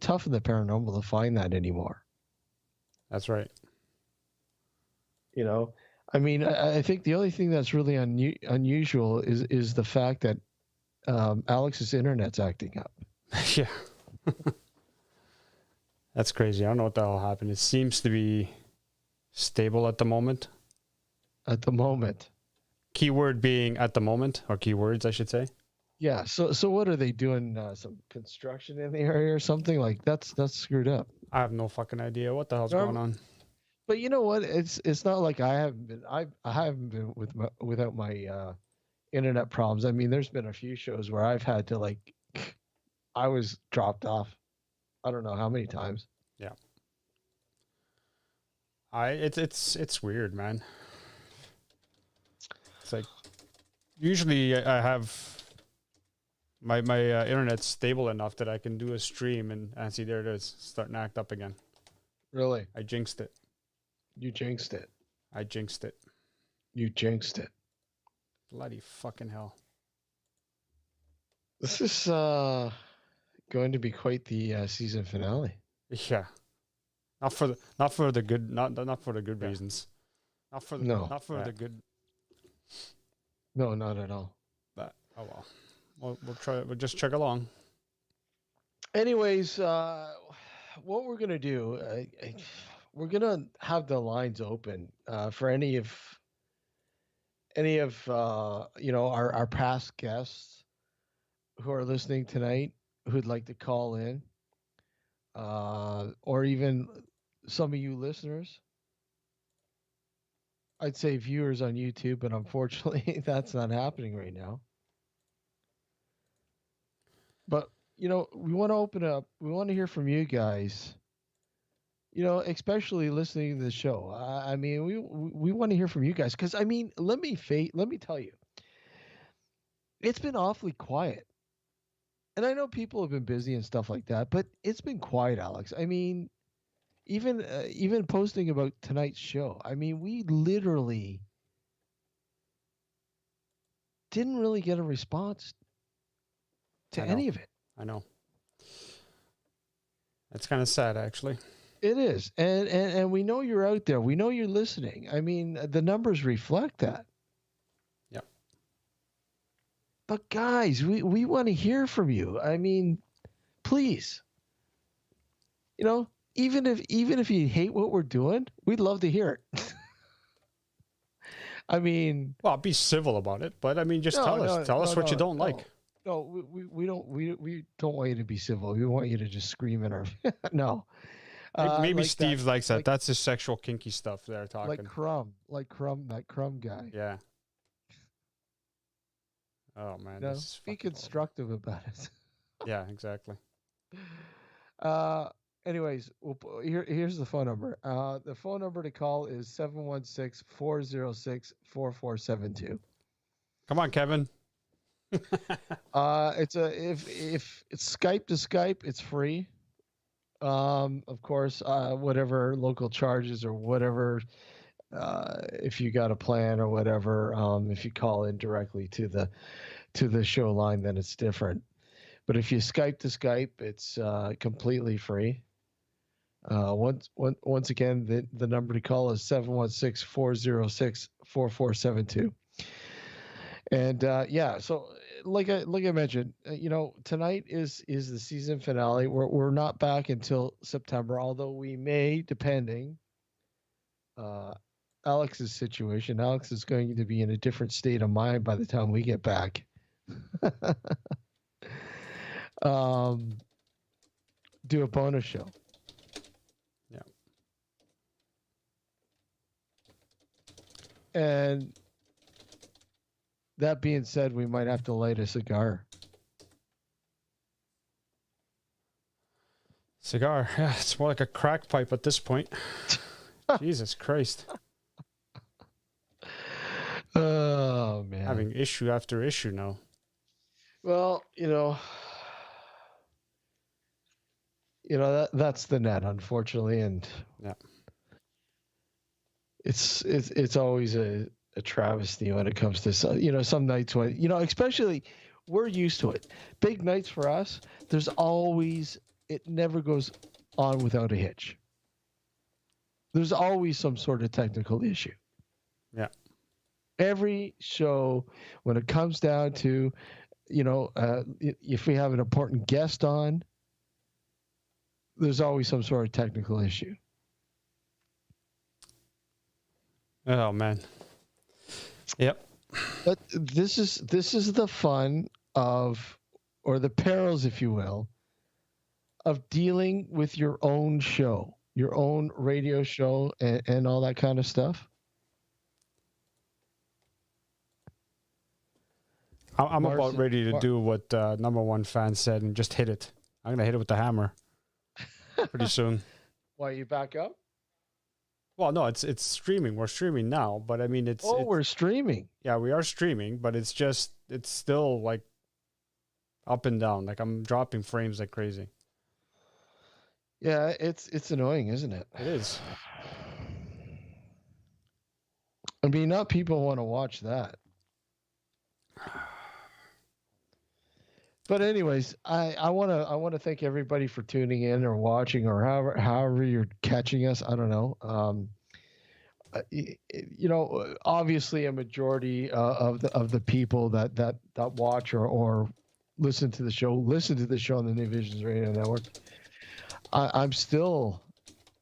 tough in the paranormal to find that anymore. That's right. You know, I mean, I think the only thing that's really unusual is the fact that Alex's internet's acting up. Yeah. That's crazy. I don't know what the hell happened. It seems to be stable at the moment. At the moment. Keyword being at the moment, or keywords, I should say. Yeah. So what are they doing? Some construction in the area or something? Like that's screwed up. I have no fucking idea what the hell's going on. But you know what? It's not like I haven't been without my internet problems. I mean, there's been a few shows where I've had to I was dropped off. I don't know how many times. Yeah. It's weird, man. It's like usually I have my internet stable enough that I can do a stream and see there it is starting to act up again. Really? I jinxed it. You jinxed it. I jinxed it. You jinxed it. Bloody fucking hell. This is going to be quite the season finale. Yeah. Not for the good reasons. Not for the good. No, not at all. But oh well. We'll try. We'll just chug along. Anyways, what we're gonna do, we're gonna have the lines open for any of our past guests who are listening tonight who'd like to call in, or even some of you listeners. I'd say viewers on YouTube, but unfortunately that's not happening right now. But, we want to open up. We want to hear from you guys, especially listening to the show. I mean, we want to hear from you guys because, I mean, let me tell you, it's been awfully quiet. And I know people have been busy and stuff like that, but it's been quiet, Alex. I mean, even posting about tonight's show. I mean, we literally didn't really get a response to any of it. I know. That's kind of sad, actually. It is. And we know you're out there. We know you're listening. I mean, the numbers reflect that. Yep. But guys, we want to hear from you. I mean, please. Even if you hate what we're doing, we'd love to hear it. I mean, well, be civil about it, but I mean, just tell us what you don't like. No, we don't want you to be civil. We want you to just scream in our no. Maybe Steve likes that. That's his sexual kinky stuff they're talking. Like Crumb, that Crumb guy. Yeah. Oh man, be constructive about it. Yeah, exactly. Anyways, here's the phone number. The phone number to call is 716-406-4472. Come on, Kevin. If it's Skype to Skype, it's free. Of course, whatever local charges or whatever, if you got a plan or whatever, if you call in directly to the show line, then it's different. But if you Skype to Skype, it's completely free. Once again, the number to call is 716-406-4472. And so like I mentioned, tonight is the season finale. We're not back until September, although we may, depending Alex's situation. Alex is going to be in a different state of mind by the time we get back. Do a bonus show. Yeah. And that being said, we might have to light a cigar. Cigar? Yeah, it's more like a crack pipe at this point. Jesus Christ. Oh, man. Having issue after issue now. Well, that's the net, unfortunately, and yeah, it's always a travesty when it comes to some nights when especially we're used to it. Big nights for us. There's always it never goes on without a hitch. There's always some sort of technical issue. Yeah. Every show, when it comes down to, if we have an important guest on, there's always some sort of technical issue. Oh man. Yep. But this is the fun of, or the perils, if you will, of dealing with your own show, your own radio show, and all that kind of stuff. I'm about ready to do what number one fan said and just hit it. I'm gonna hit it with the hammer pretty soon. Why, you back up? Well, no, it's streaming. We're streaming now, but I mean, we're streaming. Yeah, we are streaming, but it's still like up and down. Like I'm dropping frames like crazy. Yeah, it's annoying, isn't it? It is. I mean, not people want to watch that. But anyways, I want to thank everybody for tuning in or watching or however you're catching us. I don't know. Obviously a majority of the people that watch or listen to the show on the New Visions Radio Network. I'm still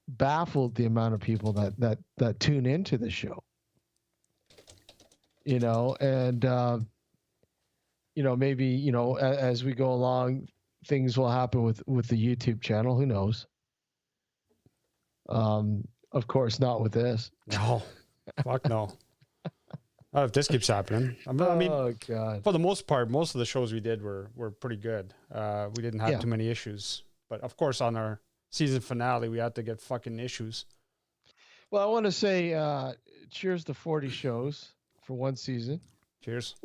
baffled the amount of people that tune into the show. And maybe, as we go along, things will happen with the YouTube channel. Who knows? Of course, not with this. No, fuck no. If this keeps happening, I mean, oh God. For the most part, most of the shows we did were pretty good. We didn't have too many issues, but of course, on our season finale, we had to get fucking issues. Well, I want to say, cheers to 40 shows for one season. Cheers.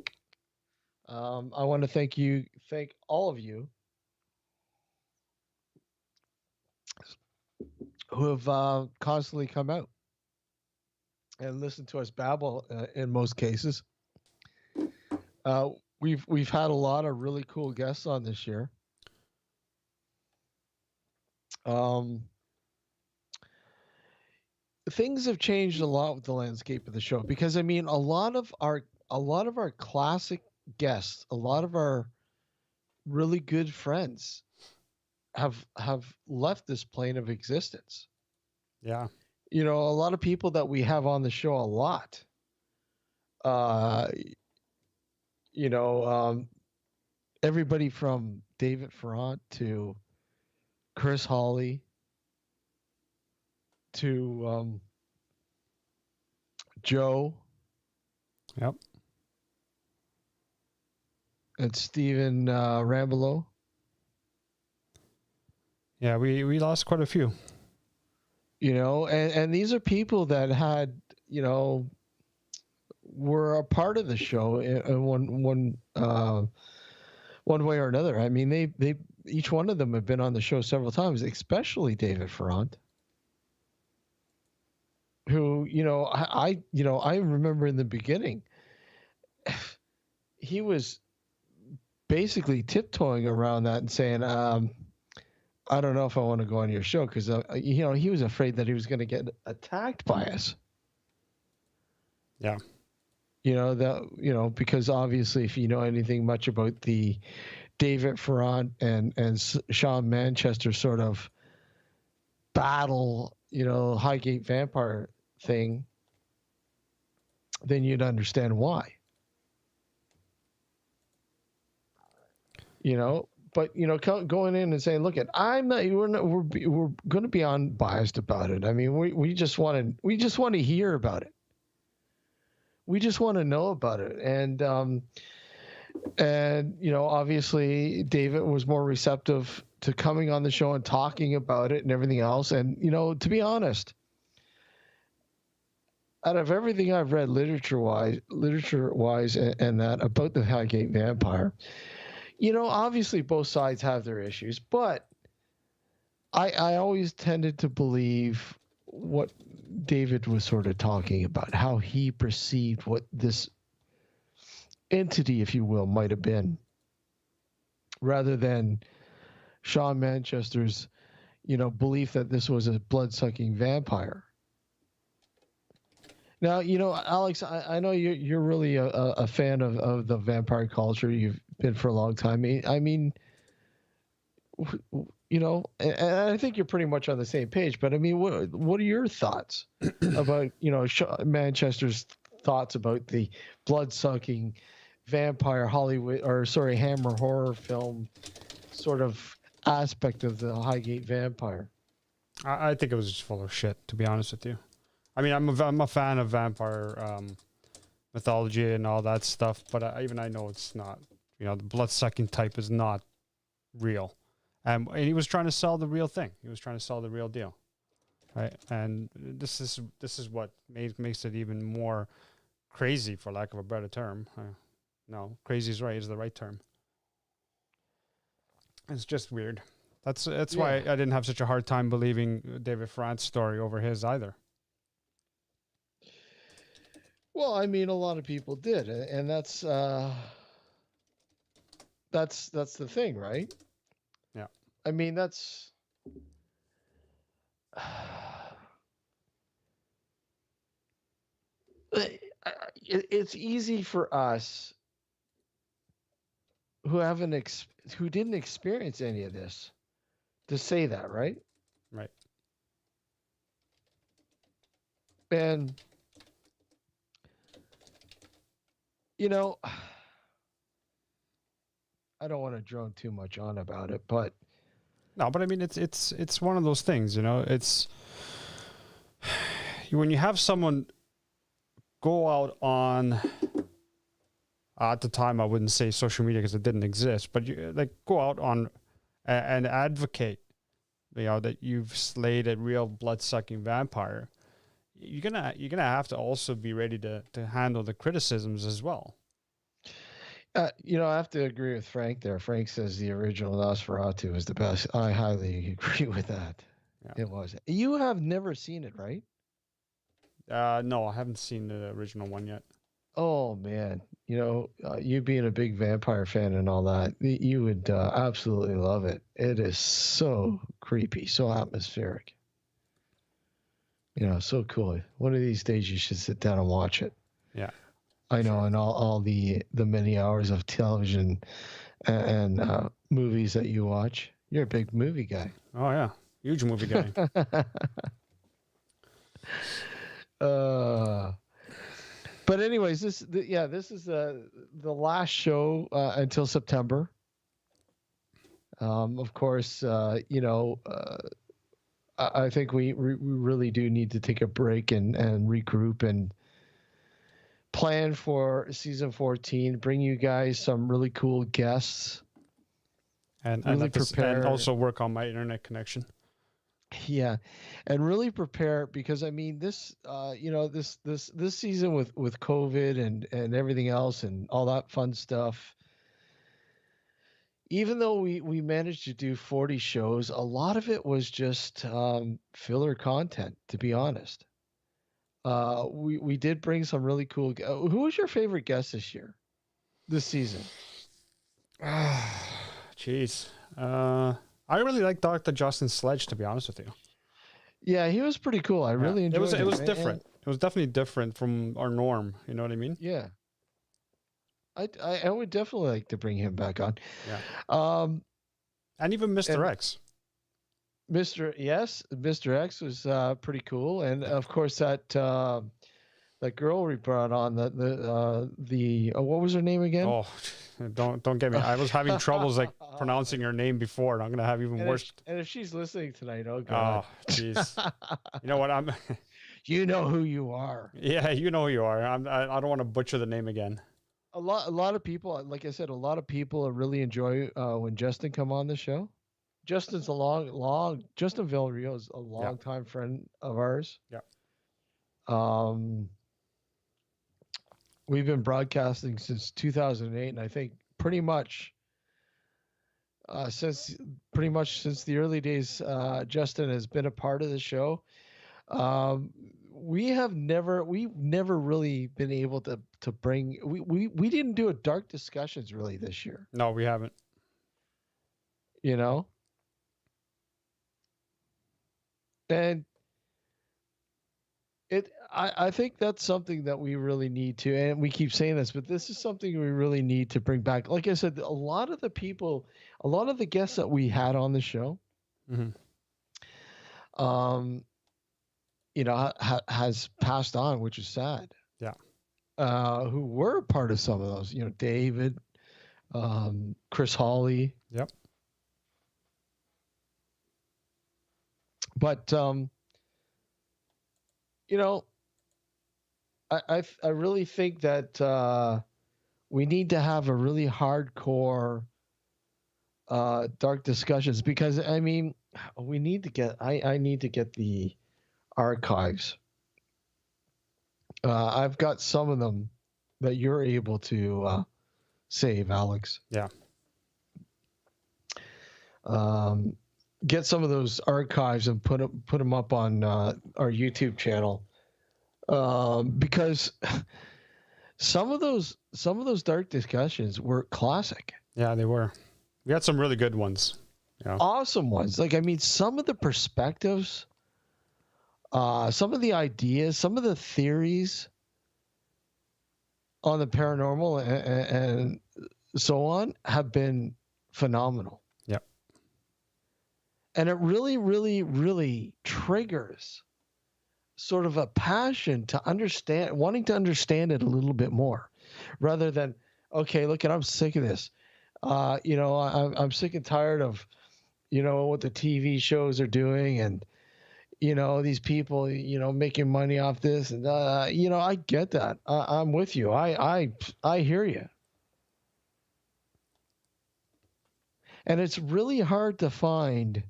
I want to thank all of you who have constantly come out and listened to us babble in most cases. We've had a lot of really cool guests on this year. Things have changed a lot with the landscape of the show because I mean a lot of our classic guests, a lot of our really good friends have left this plane of existence. Yeah. A lot of people that we have on the show a lot. Everybody from David Ferrant to Chris Hawley to Joe. Yep. And Stephen Rambelow. Yeah, we lost quite a few. And these are people that had, were a part of the show in one way or another. I mean, they each one of them have been on the show several times, especially David Ferrant, who, I remember in the beginning, he was basically tiptoeing around that and saying, I don't know if I want to go on your show because, he was afraid that he was going to get attacked by us. Yeah. Because obviously if you know anything much about the David Ferrant and Sean Manchester sort of battle, Highgate Vampire thing, then you'd understand why. But going in and saying, "Look, we're going to be unbiased about it. I mean, we just want to hear about it. We just want to know about it." And obviously, David was more receptive to coming on the show and talking about it and everything else. And to be honest, out of everything I've read literature wise, and that about the Highgate Vampire. Obviously both sides have their issues, but I always tended to believe what David was sort of talking about, how he perceived what this entity, if you will, might have been, rather than, Sean Manchester's, belief that this was a blood-sucking vampire. Now, Alex, I know you're really a fan of the vampire culture. You've been for a long time. I mean, and I think you're pretty much on the same page. But I mean, what are your thoughts about Manchester's thoughts about the blood-sucking vampire Hollywood, or sorry, Hammer horror film sort of aspect of the Highgate vampire? I think it was just full of shit, to be honest with you. I mean, I'm a fan of vampire mythology and all that stuff, but even I know it's not. The blood-sucking type is not real. And he was trying to sell the real thing. He was trying to sell the real deal, right? And this is what makes it even more crazy, for lack of a better term. No, crazy is right. Is the right term. It's just weird. That's why I didn't have such a hard time believing David France's story over his either. Well, I mean, a lot of people did, and that's the thing, right? Yeah. I mean, it's easy for us who didn't experience any of this to say that, right? Right. And I don't want to drone too much on about it, but no, but I mean, it's one of those things, it's when you have someone go out on, at the time, I wouldn't say social media because it didn't exist, but you go out on and advocate, that you've slayed a real blood-sucking vampire. You're gonna have to also be ready to handle the criticisms as well. I have to agree with Frank there. Frank says the original Nosferatu is the best. I highly agree with that. Yeah. It was. You have never seen it, right? No, I haven't seen the original one yet. Oh man, you being a big vampire fan and all that, you would absolutely love it. It is so creepy, so atmospheric. So cool. One of these days you should sit down and watch it. Yeah. I know, and all the many hours of television and movies that you watch. You're a big movie guy. Oh yeah, huge movie guy. But anyways, this is the last show until September. Of course, I think we really do need to take a break and regroup and plan for season 14. Bring you guys some really cool guests, and really prepare, and also work on my internet connection. Yeah, and really prepare, because I mean this this season with COVID and everything else and all that fun stuff. Even though we managed to do 40 shows, a lot of it was just filler content, to be honest. We did bring some really cool. Who was your favorite guest this season? Jeez. I really like Dr. Justin Sledge, to be honest with you. Yeah, he was pretty cool. I really enjoyed it. It was different. It was definitely different from our norm. You know what I mean? Yeah. I would definitely like to bring him back on. Yeah. And even Mr. X. Mr. X was pretty cool, and of course that girl we brought on, the what was her name again? Oh, don't get me. I was having troubles pronouncing her name before, and I'm gonna have even worse. And if she's listening tonight, oh god. Oh, jeez. You know what? You know who you are. Yeah, you know who you are. I don't want to butcher the name again. A lot of people, like I said, a lot of people really enjoy when Justin come on the show. Justin's Justin Villarreal is a long time friend of ours. Yeah. We've been broadcasting since 2008, and I think pretty much since the early days, Justin has been a part of the show. We've never really been able to bring. We didn't do a dark discussions really this year. No, we haven't. And I think that's something that we really need to, and we keep saying this, but this is something we really need to bring back. Like I said, a lot of the people, a lot of the guests that we had on the show, Mm-hmm. um, has passed on, which is sad. Yeah. Who were part of some of those, David, Chris Hawley, Yep. but you know, I really think that we need to have a really hardcore dark discussions because I mean we need to get I need to get the archives. I've got some of them that you're able to save, Alex. Yeah. Get some of those archives and put them up on our YouTube channel because some of those dark discussions were classic. Yeah, they were. We had some really good ones. Yeah. Awesome ones. Like I mean, some of the perspectives, some of the ideas, some of the theories on the paranormal and so on have been phenomenal. Yep. And it really, really, really triggers sort of a passion to understand, wanting to understand it a little bit more, rather than, okay, look, I'm sick of this. I'm sick and tired of, what the TV shows are doing, and these people, making money off this, and I get that. I'm with you. I hear you. And it's really hard to find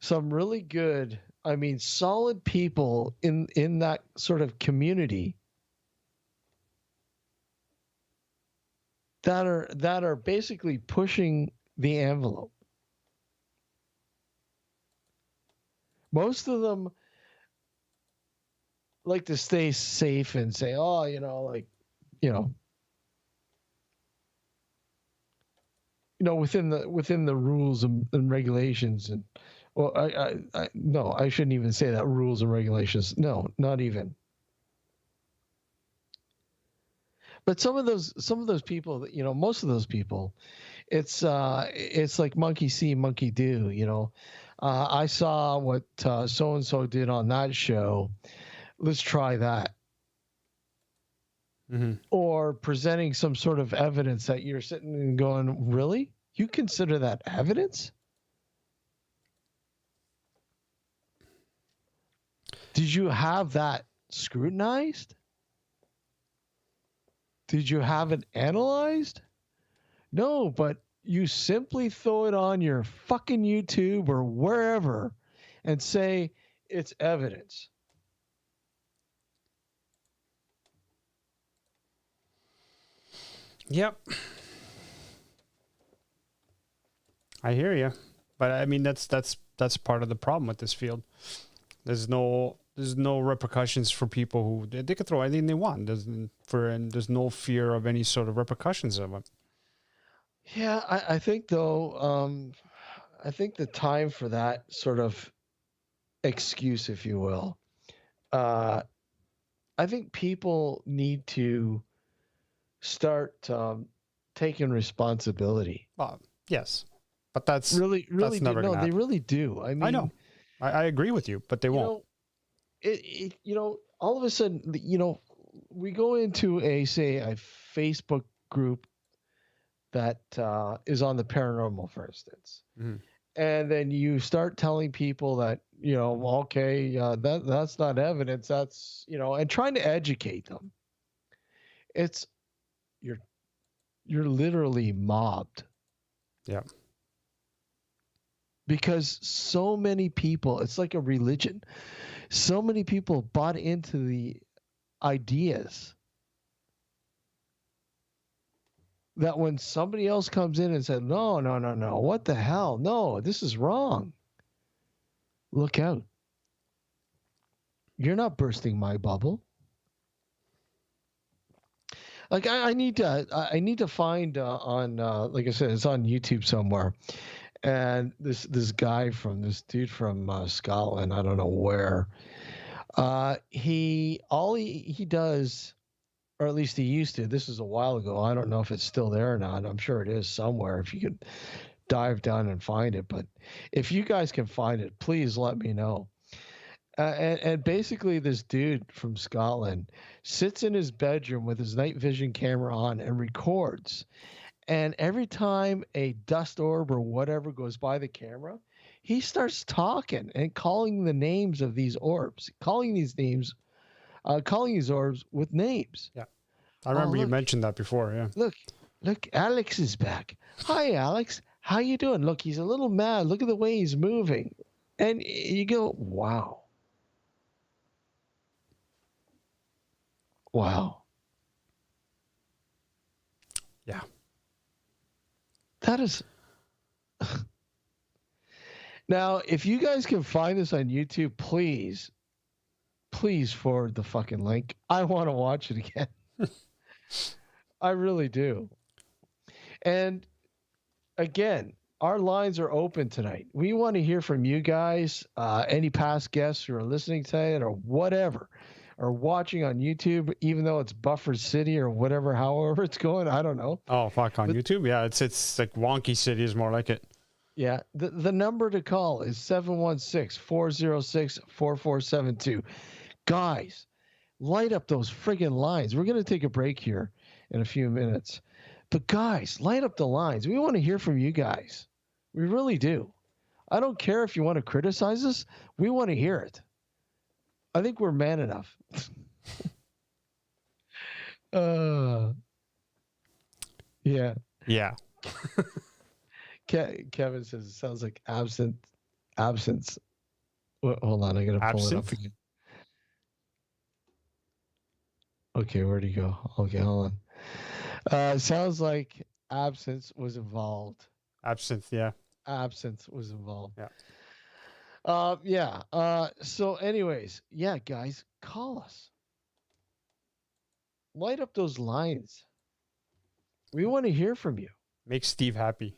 some really good, I mean, solid people in that sort of community that are basically pushing the envelope. Most of them like to stay safe and say, oh, within the rules and regulations. And well, no, I shouldn't even say that, rules and regulations. No, not even. But some of those people, most of those people, it's like monkey see, monkey do. I saw what so and so did on that show. Let's try that. Mm-hmm. Or presenting some sort of evidence that you're sitting and going, really? You consider that evidence? Did you have that scrutinized? Did you have it analyzed? No, but you simply throw it on your fucking YouTube or wherever and say it's evidence. Yep. I hear you, but I mean that's part of the problem with this field. There's no repercussions for people who they can throw anything they want. And there's no fear of any sort of repercussions of it. Yeah, I think though, I think the time for that sort of excuse, if you will, I think people need to start taking responsibility. Yes, but that's really that's never no, gonna they happen. really do. I mean, I know, I agree with you, but they won't. All of a sudden, we go into a Facebook group that is on the paranormal, for instance. Mm-hmm. And then you start telling people that, okay, that's not evidence. That's, and trying to educate them. It's, you're literally mobbed. Yeah. Because so many people, it's like a religion. So many people bought into the ideas that when somebody else comes in and said, no, what the hell? No, this is wrong. Look out. You're not bursting my bubble. Like I need to find on like I said, it's on YouTube somewhere. and this dude from Scotland, I don't know where. He does, or at least he used to. This is a while ago. I don't know if it's still there or not. I'm sure it is somewhere. If you could dive down and find it, but if you guys can find it, please let me know. And basically, this dude from Scotland sits in his bedroom with his night vision camera on and records. And every time a dust orb or whatever goes by the camera, he starts talking and calling the names of these orbs, calling these orbs with names. Yeah. I Oh, remember you look, mentioned that before. Yeah. look, Alex is back. Hi, Alex. How you doing? Look, he's a little mad. Look at the way he's moving. And you go, wow. Wow. Yeah. That is. Now, if you guys can find this on YouTube, please forward the fucking link. I want to watch it again. I really do. And again, our lines are open tonight. We want to hear from you guys, any past guests who are listening tonight or whatever, or watching on YouTube, even though it's Buffer City or whatever, however it's going. I don't know. Oh, fuck, on YouTube? Yeah, it's like Wonky City is more like it. Yeah. The number to call is 716-406-4472. Guys, light up those friggin' lines. We're going to take a break here in a few minutes. But guys, light up the lines. We want to hear from you guys. We really do. I don't care if you want to criticize us. We want to hear it. I think we're man enough. Yeah. Yeah. Kevin says it sounds like absence. Hold on, I gotta pull it up again. Okay, where'd he go? Okay, hold on. Sounds like absence was involved. Absinthe, yeah. Absence was involved. Yeah. Yeah. So anyways, yeah, guys, call us. Light up those lines. We want to hear from you. Make Steve happy.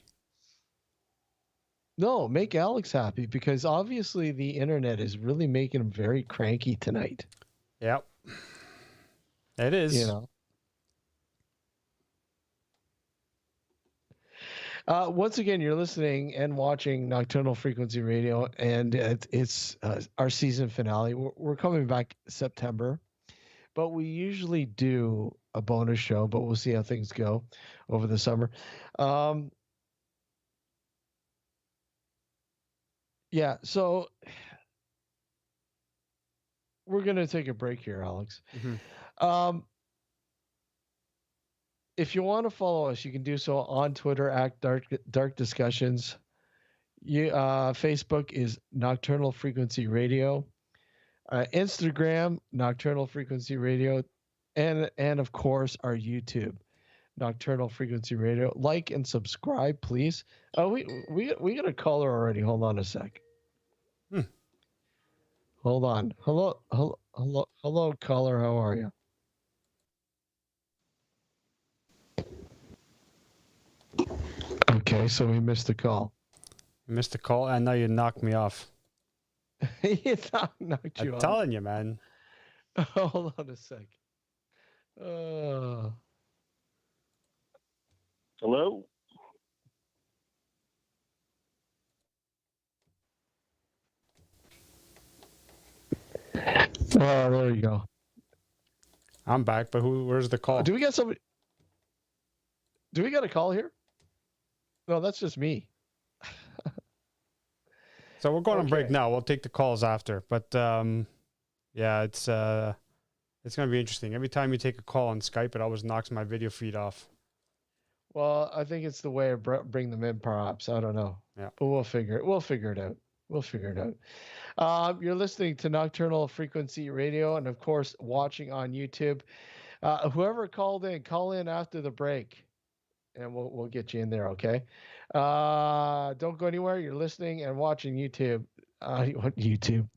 No, make Alex happy because obviously the internet is really making him very cranky tonight. Yep. It is. You know. Once again, you're listening and watching Nocturnal Frequency Radio, and it's our season finale. We're coming back September, but we usually do a bonus show, but we'll see how things go over the summer. Yeah, so we're going to take a break here, Alex. Mm-hmm. If you want to follow us, you can do so on Twitter at Dark Discussions. Facebook is Nocturnal Frequency Radio. Instagram, Nocturnal Frequency Radio. And of course, our YouTube, Nocturnal Frequency Radio. Like and subscribe, please. We got a caller already. Hold on a sec. Hold on. Hello, caller. How are you? Okay, so we missed the call. You missed the call, and now you knocked me off. He knocked you I'm off. telling you, man. Hold on a sec. Hello? Oh, there you go. I'm back, but where's the call? Do we got somebody? Do we got a call here? No, that's just me. So we're going on break now. We'll take the calls after. But yeah, it's going to be interesting. Every time you take a call on Skype, it always knocks my video feed off. Well, I think it's the way I bring them in, perhaps. I don't know. Yeah. But we'll figure it out. We'll figure it out. You're listening to Nocturnal Frequency Radio and, of course, watching on YouTube. Whoever called in, call in after the break, and we'll get you in there, okay? Don't go anywhere. You're listening and watching YouTube. YouTube.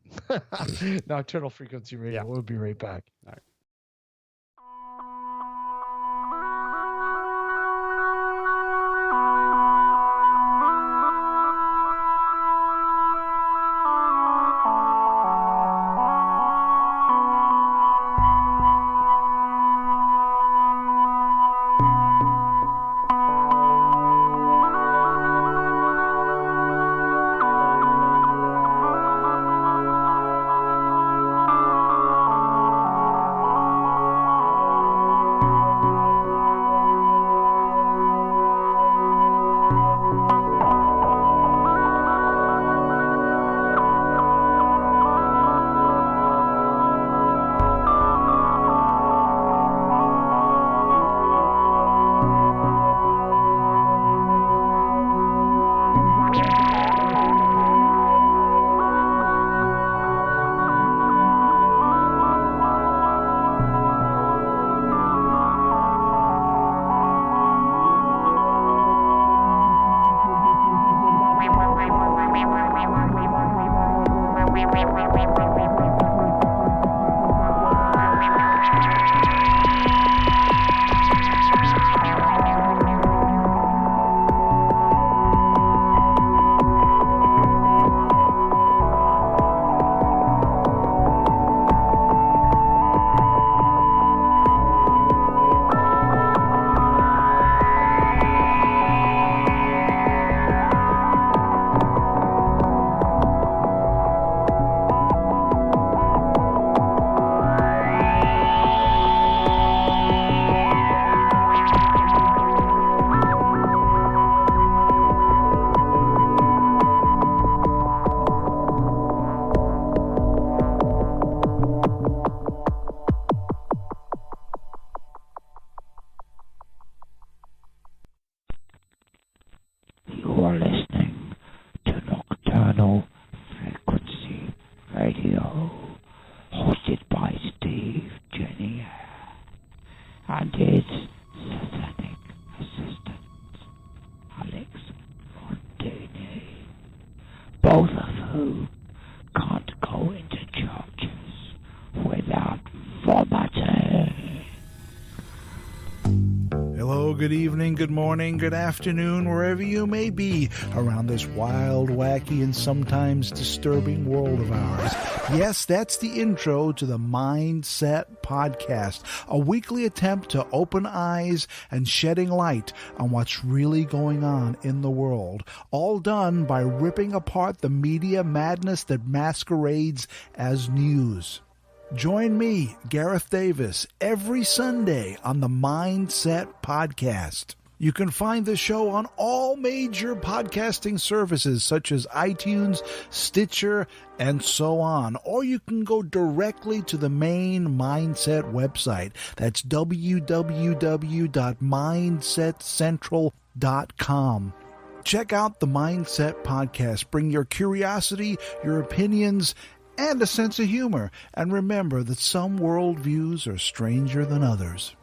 Nocturnal Frequency Radio. Yeah. We'll be right back. All right. You're listening to Nocturnal Frequency Radio, hosted by Steve Jenny and his satanic assistant, Alex Montini, both of whom can't go into churches without vomiting. Hello, good evening, good morning, good afternoon, wherever you may be around this wild, wacky, and sometimes disturbing world of ours. Yes, that's the intro to the Mindset Podcast, a weekly attempt to open eyes and shedding light on what's really going on in the world, all done by ripping apart the media madness that masquerades as news. Join me, Gareth Davis, every Sunday on the Mindset Podcast. You can find the show on all major podcasting services such as iTunes, Stitcher, and so on. Or you can go directly to the main Mindset website. That's www.mindsetcentral.com. Check out the Mindset Podcast. Bring your curiosity, your opinions, and a sense of humor. And remember that some worldviews are stranger than others.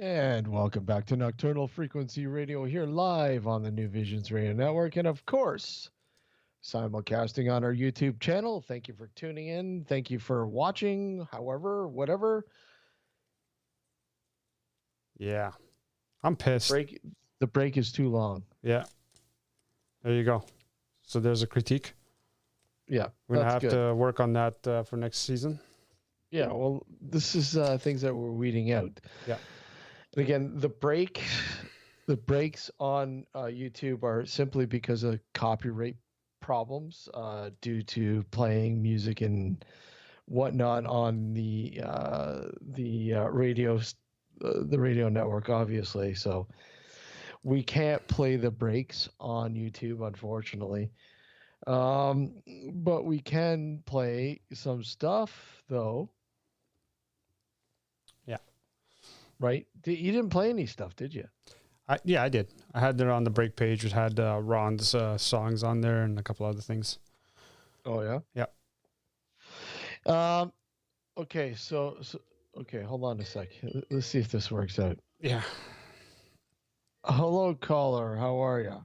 And welcome back to Nocturnal Frequency Radio here live on the New Visions Radio Network. And of course, simulcasting on our YouTube channel. Thank you for tuning in. Thank you for watching, however, whatever. Yeah. I'm pissed. The break is too long. Yeah. There you go. So there's a critique. Yeah. We're going to have to work on that for next season. Yeah. Well, this is things that we're weeding out. Yeah. And again, the breaks on YouTube are simply because of copyright problems due to playing music and whatnot on the radio network, obviously. So we can't play the breaks on YouTube, unfortunately. But we can play some stuff, though. Yeah. Right? You didn't play any stuff, did you? Yeah, I did. I had there on the break page. It had Ron's songs on there and a couple other things. Oh, yeah? Yeah. Okay, so okay, hold on a sec. Let's see if this works out. Yeah. Hello, caller. How are you?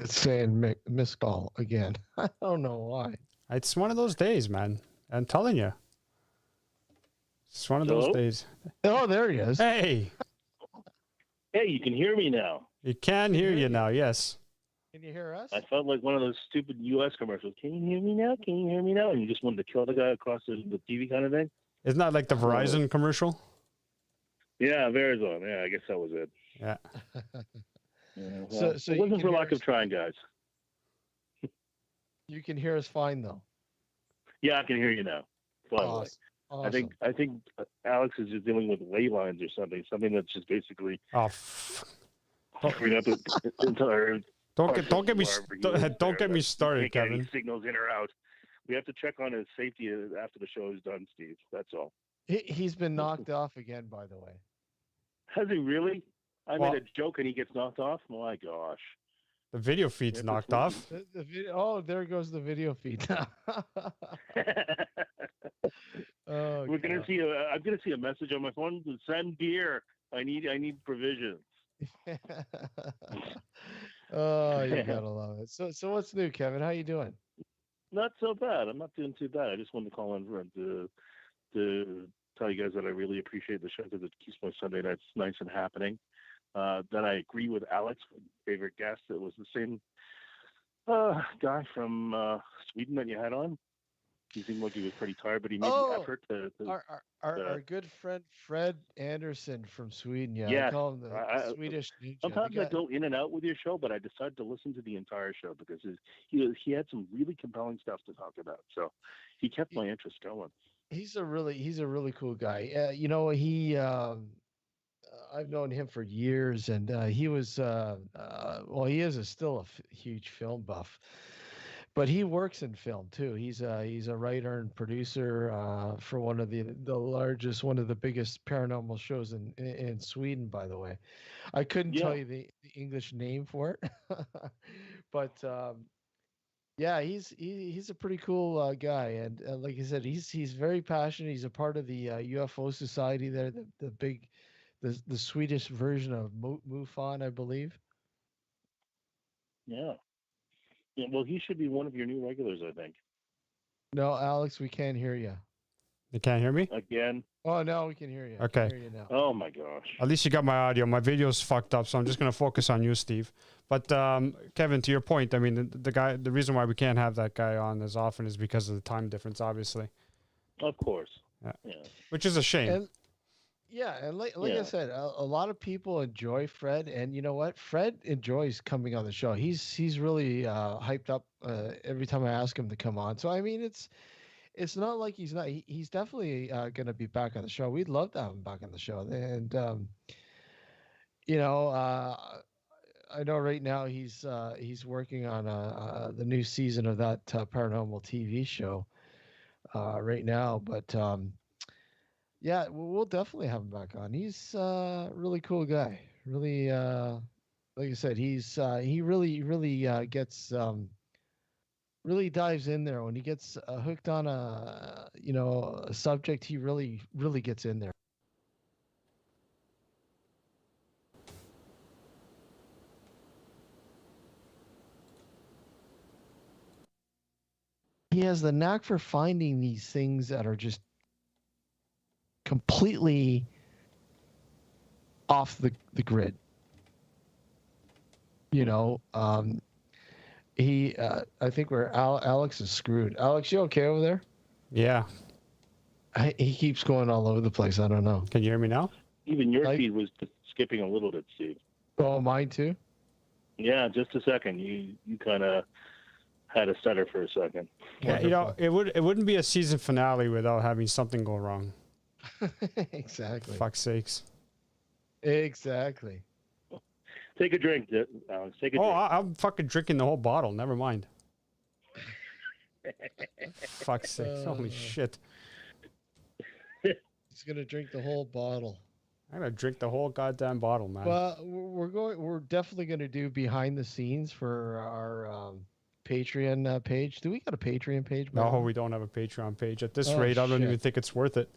It's saying missed call again. I don't know why. It's one of those days, man. I'm telling you. It's one of those days. Oh, there he is. Hey. Hey, you can hear me now. You can hear you now, yes. Can you hear us? I felt like one of those stupid U.S. commercials. Can you hear me now? Can you hear me now? And you just wanted to kill the guy across the TV kind of thing. Isn't that like the Verizon commercial? Yeah, Verizon. Yeah, I guess that was it. Yeah. Yeah, well, so it wasn't for lack of trying, guys. You can hear us fine, though. Yeah, I can hear you now. Finally. Awesome. I think Alex is just dealing with ley lines or something that's just basically screwing up the entire. Don't get me started, Kevin. Signals in or out. We have to check on his safety after the show is done, Steve. That's all. He's been knocked off again, by the way. Has he really? I made a joke and he gets knocked off. My gosh. The video feed's knocked off. There goes the video feed now. We're gonna see. I'm gonna see a message on my phone to send beer. I need provisions. Oh, you gotta love it. So what's new, Kevin? How you doing? Not so bad. I'm not doing too bad. I just wanted to call in to tell you guys that I really appreciate the show because it keeps my Sunday nights nice and happening. That I agree with Alex, favorite guest. It was the same guy from Sweden that you had on. He seemed like he was pretty tired, but he made the effort to our good friend Fred Anderson from Sweden. Yeah, yes, I call him the Swedish ninja. Sometimes I go in and out with your show, but I decided to listen to the entire show because he had some really compelling stuff to talk about. So he kept my interest going. He's a really cool guy. I've known him for years, and he was he is still a huge film buff, but he works in film too. He's a writer and producer for one of the biggest paranormal shows in Sweden, by the way. I couldn't tell you the English name for it, but yeah, he's a pretty cool guy, and like I said, he's very passionate. He's a part of the UFO Society there, the big. The Swedish version of MUFON, I believe. Yeah. Well, he should be one of your new regulars, I think. No, Alex, we can't hear you. You can't hear me? Again? Oh, no, we can hear you. Okay. Hear you now. Oh, my gosh. At least you got my audio. My video's fucked up, so I'm just going to focus on you, Steve. But, Kevin, to your point, I mean, the reason why we can't have that guy on as often is because of the time difference, obviously. Of course. Yeah. Which is a shame. And like I said, a lot of people enjoy Fred, and you know what? Fred enjoys coming on the show. He's really hyped up every time I ask him to come on. So I mean, it's not like he's not. He's definitely going to be back on the show. We'd love to have him back on the show. And I know right now he's working on the new season of that paranormal TV show right now, but. Yeah, we'll definitely have him back on. He's a really cool guy. Really, like I said, he really gets really dives in there when he gets hooked on a subject. He really gets in there. has the knack for finding these things that are just completely off the grid. You know, I think where Alex is screwed. Alex, you okay over there? Yeah. He keeps going all over the place. I don't know. Can you hear me now? Even your feed was skipping a little bit, Steve. Oh, mine too? Yeah, just a second. You kind of had a stutter for a second. Yeah, you know, it wouldn't be a season finale without having something go wrong. Exactly. Fuck's sakes. Exactly. Take a drink, Alex. Take a drink. I'm fucking drinking the whole bottle. Never mind. Fuck's sake. Holy shit. He's gonna drink the whole bottle. I'm gonna drink the whole goddamn bottle, man. Well, we're definitely gonna do behind the scenes for our Patreon page. Do we got a Patreon page? No, we don't have a Patreon page. At this rate, I don't shit. even think it's worth it.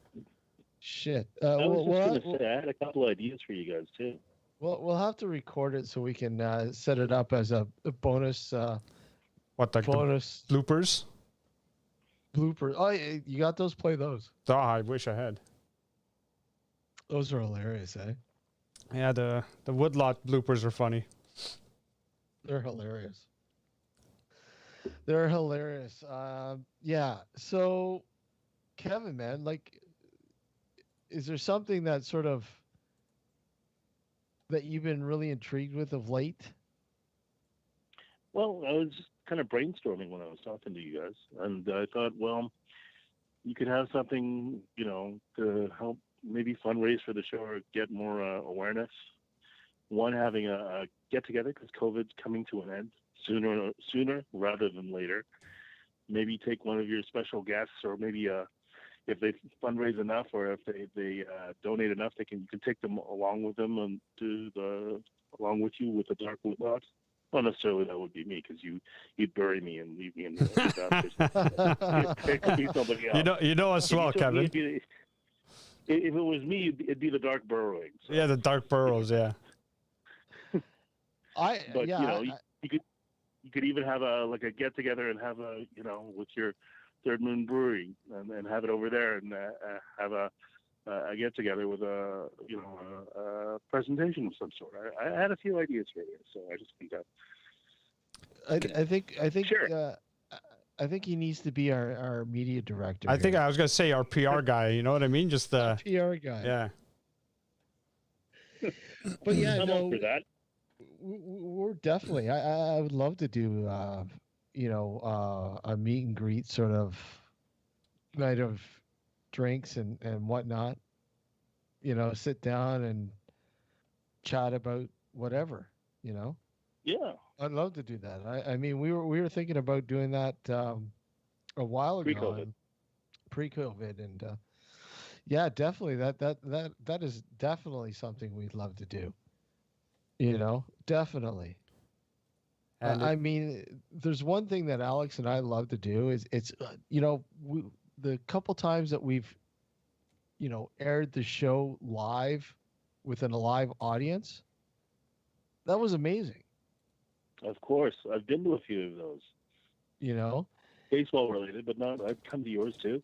Shit. I was just gonna say I had a couple ideas for you guys too. Well, we'll have to record it so we can set it up as a bonus. What, the bonus bloopers? Bloopers. Oh, you got those? Play those. Oh, I wish I had. Those are hilarious, eh? Yeah, the woodlot bloopers are funny. They're hilarious. They're hilarious. Yeah. So, Kevin, man, like, is there something that sort of that you've been really intrigued with of late? Well, I was just kind of brainstorming when I was talking to you guys, and I thought, well, you could have something, you know, to help maybe fundraise for the show or get more awareness. One, having a get-together because COVID's coming to an end sooner rather than later. Maybe take one of your special guests, or maybe if they fundraise enough, or if they donate enough, you can take them along with them and along with you with the Dark Woodlot. Not necessarily that would be me, because you'd bury me and leave me in the dumpsters. It could be somebody else. You know us well, Kevin. If it was me, it'd be the Dark Burrowing. So. Yeah, the Dark Burrows. Yeah. You could even have a get together and have with your Third Moon Brewery and have it over there and have a get together with a presentation of some sort. I had a few ideas for you, so I just think I think sure. I think he needs to be our media director. I think I was gonna say our PR guy. You know what I mean? Just the PR guy. Yeah. But yeah, I'm no, up for that. We're definitely. I would love to do a meet and greet sort of night of drinks and whatnot. You know, sit down and chat about whatever. You know. Yeah. I'd love to do that. I mean, we were thinking about doing that a while ago, pre-COVID, and yeah, definitely that is definitely something we'd love to do. You know, definitely. And I mean, there's one thing that Alex and I love to do is the couple times that we've aired the show live within a live audience, that was amazing. Of course, I've been to a few of those. You know, baseball related, but not. I've come to yours too.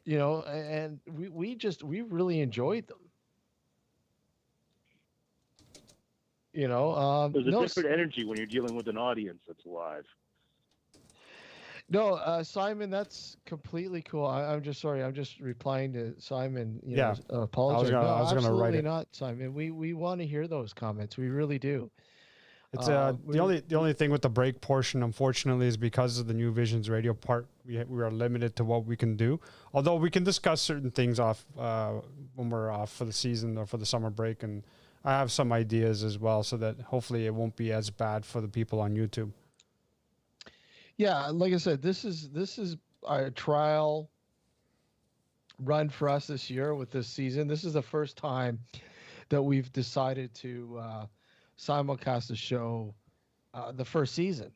You know, and we really enjoyed them. You know, there's a different energy when you're dealing with an audience that's live. No, Simon, that's completely cool. I'm just sorry. I'm just replying to Simon. Apologize. I was gonna write it. Not, Simon. We want to hear those comments. We really do. It's the only thing with the break portion, unfortunately, is because of the New Visions radio part. We are limited to what we can do. Although we can discuss certain things off when we're off for the season or for the summer break, and I have some ideas as well, so that hopefully it won't be as bad for the people on YouTube. Yeah, like I said, this is a trial run for us this year with this season. This is the first time that we've decided to simulcast the show the first season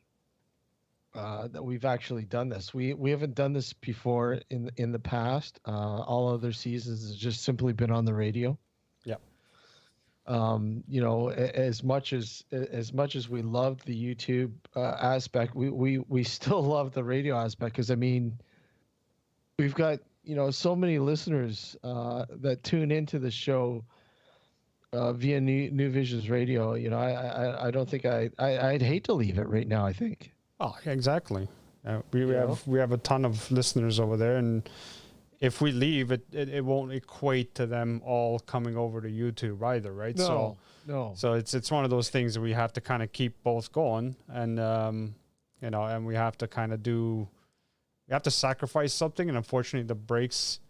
that we've actually done this. We haven't done this before in the past. All other seasons has just simply been on the radio. Yeah. As much as we love the YouTube aspect, we still love the radio aspect, because I mean, we've got so many listeners that tune into the show via New Visions Radio. I don't think I'd hate to leave it right now. I think. Oh, exactly. We have a ton of listeners over there, and if we leave, it won't equate to them all coming over to YouTube either, right? No. So it's one of those things that we have to kind of keep both going, and and we have to kind of we have to sacrifice something, and unfortunately, the breaks,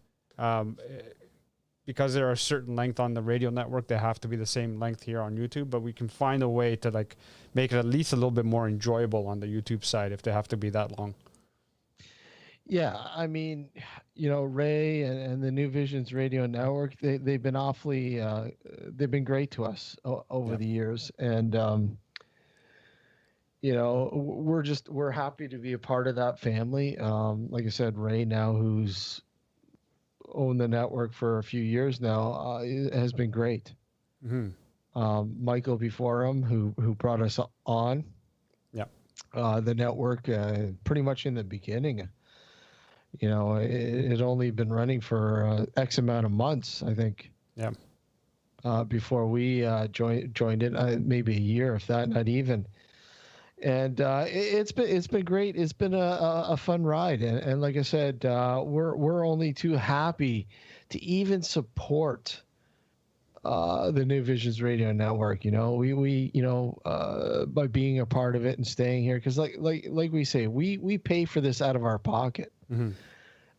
because they're a certain length on the radio network, they have to be the same length here on YouTube. But we can find a way to like make it at least a little bit more enjoyable on the YouTube side if they have to be that long. Yeah, I mean, Ray and the New Visions Radio Network, they've been awfully, they've been great to us over the years, and we're happy to be a part of that family. Like I said, Ray now, who's owned the network for a few years now, has been great. Mm-hmm. Michael before him, who brought us on, the network, pretty much in the beginning. It had only been running for X amount of months, I think. Yeah. Before we joined it, maybe a year, if that, not even. And it's been great. It's been a fun ride, and like I said, we're only too happy to even support the New Visions Radio Network. We by being a part of it and staying here, because like we say, we pay for this out of our pocket. Mm-hmm.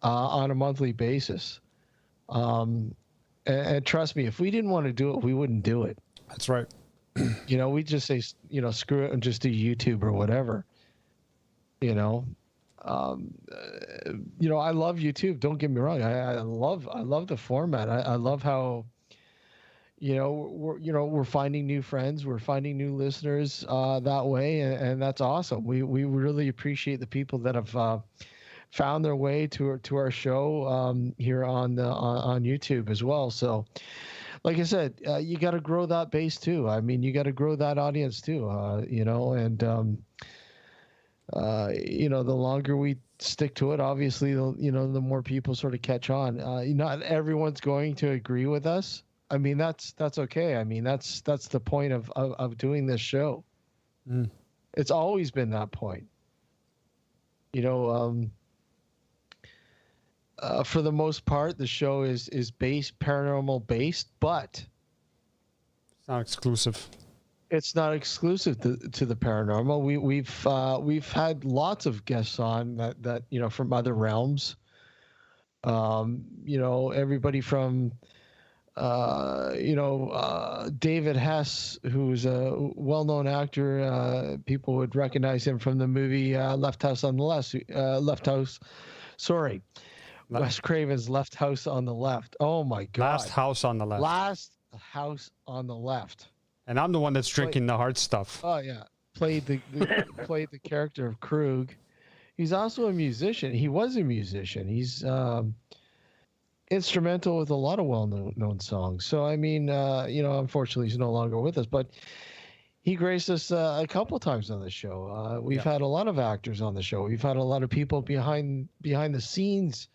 On a monthly basis. And trust me, if we didn't want to do it, we wouldn't do it. That's right. We'd just say, screw it and just do YouTube or whatever. I love YouTube. Don't get me wrong. I love the format. I love how, we're finding new friends. We're finding new listeners that way. And that's awesome. We really appreciate the people that have found their way to our show here on YouTube as well. So, like I said, you got to grow that base too. I mean, you got to grow that audience too. And the longer we stick to it, obviously, the more people sort of catch on. Not everyone's going to agree with us. I mean, that's okay. I mean, that's the point of doing this show. Mm. It's always been that point. For the most part, the show is paranormal based, but it's not exclusive. It's not exclusive to the paranormal. We've had lots of guests on that from other realms. Everybody from David Hess, who's a well-known actor. People would recognize him from the movie Left House on the Left. Wes Craven's Left House on the Left. Oh my God! Last House on the Left. Last House on the Left. And I'm the one that's drinking the hard stuff. Oh yeah, played the character of Krug. He's also a musician. He was a musician. He's instrumental with a lot of well-known songs. So I mean, unfortunately, he's no longer with us, but he graced us a couple of times on the show. We've had a lot of actors on the show. We've had a lot of people behind the scenes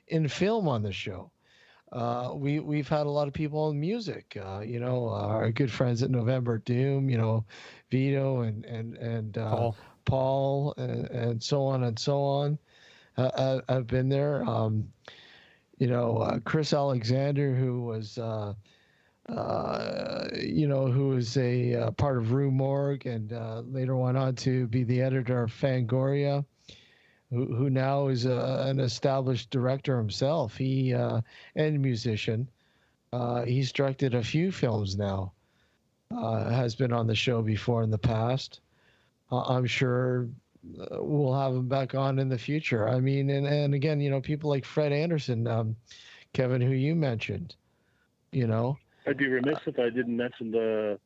in film on the show. We've had a lot of people in music. Our good friends at November Doom. Vito and Paul and so on and so on. I've been there. Chris Alexander, who was who was a part of Rue Morgue and later went on to be the editor of Fangoria, who now is an established director himself. He and musician. He's directed a few films now. Has been on the show before in the past. I'm sure we'll have him back on in the future. I mean, and again, people like Fred Anderson, Kevin, who you mentioned. I'd be remiss if I didn't mention the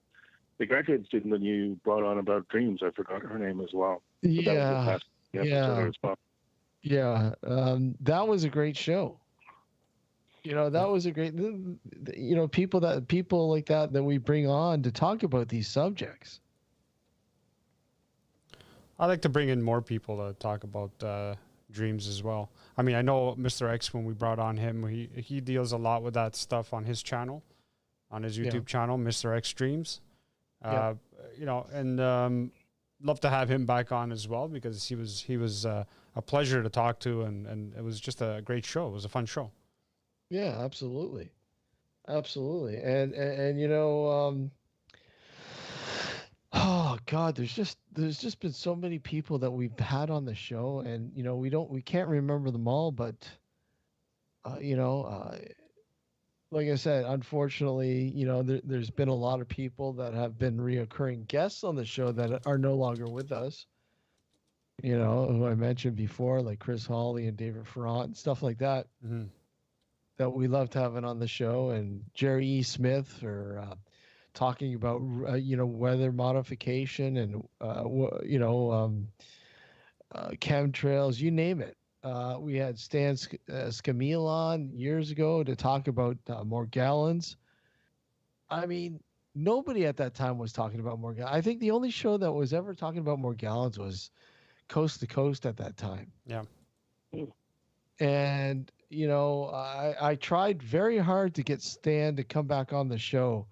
graduate student that you brought on about dreams. I forgot her name as well. But that was that was a great show. That was a great, people like that we bring on to talk about these subjects. I like to bring in more people to talk about dreams as well. I mean, I know Mr. X, when we brought on him, he deals a lot with that stuff on his channel, on his YouTube channel, Mr. X Dreams. And love to have him back on as well, because he was a pleasure to talk to, and it was just a great show. It was a fun show. Yeah, absolutely. Absolutely. And oh God, there's just been so many people that we've had on the show, and we can't remember them all, but like I said, unfortunately, there's been a lot of people that have been reoccurring guests on the show that are no longer with us. Who I mentioned before, like Chris Hawley and David Ferrant and stuff like that. Mm-hmm. That we loved having on the show, and Jerry E. Smith for talking about weather modification and chemtrails, you name it. We had Stan Scamille on years ago to talk about more gallons. I mean, nobody at that time was talking about more gallons. I think the only show that was ever talking about more gallons was Coast to Coast at that time. Yeah. And I tried very hard to get Stan to come back on the show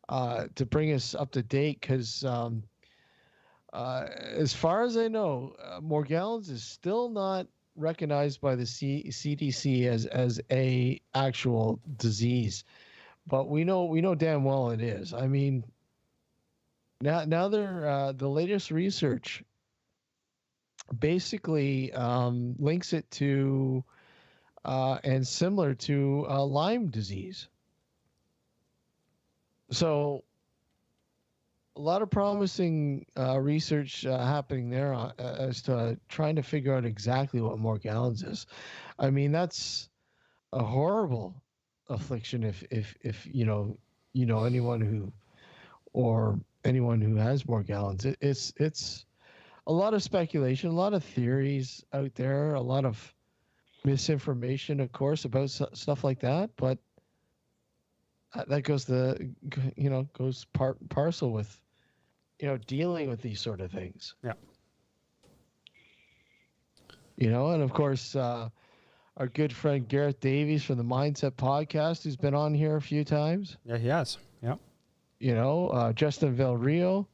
to bring us up to date, because as far as I know, more gallons is still not recognized by the CDC as a actual disease, but we know damn well it is. I mean, now they're the latest research basically links it to and similar to Lyme disease. So a lot of promising research happening there as to trying to figure out exactly what Morgellons is. I mean, that's a horrible affliction if anyone who has Morgellons. It's a lot of speculation, a lot of theories out there, a lot of misinformation, of course, about stuff like that, but that goes part and parcel with dealing with these sort of things. Yeah. And of course our good friend Gareth Davies from the Mindset Podcast, who's been on here a few times. Yeah, he has. Yeah. Justin Del Rio,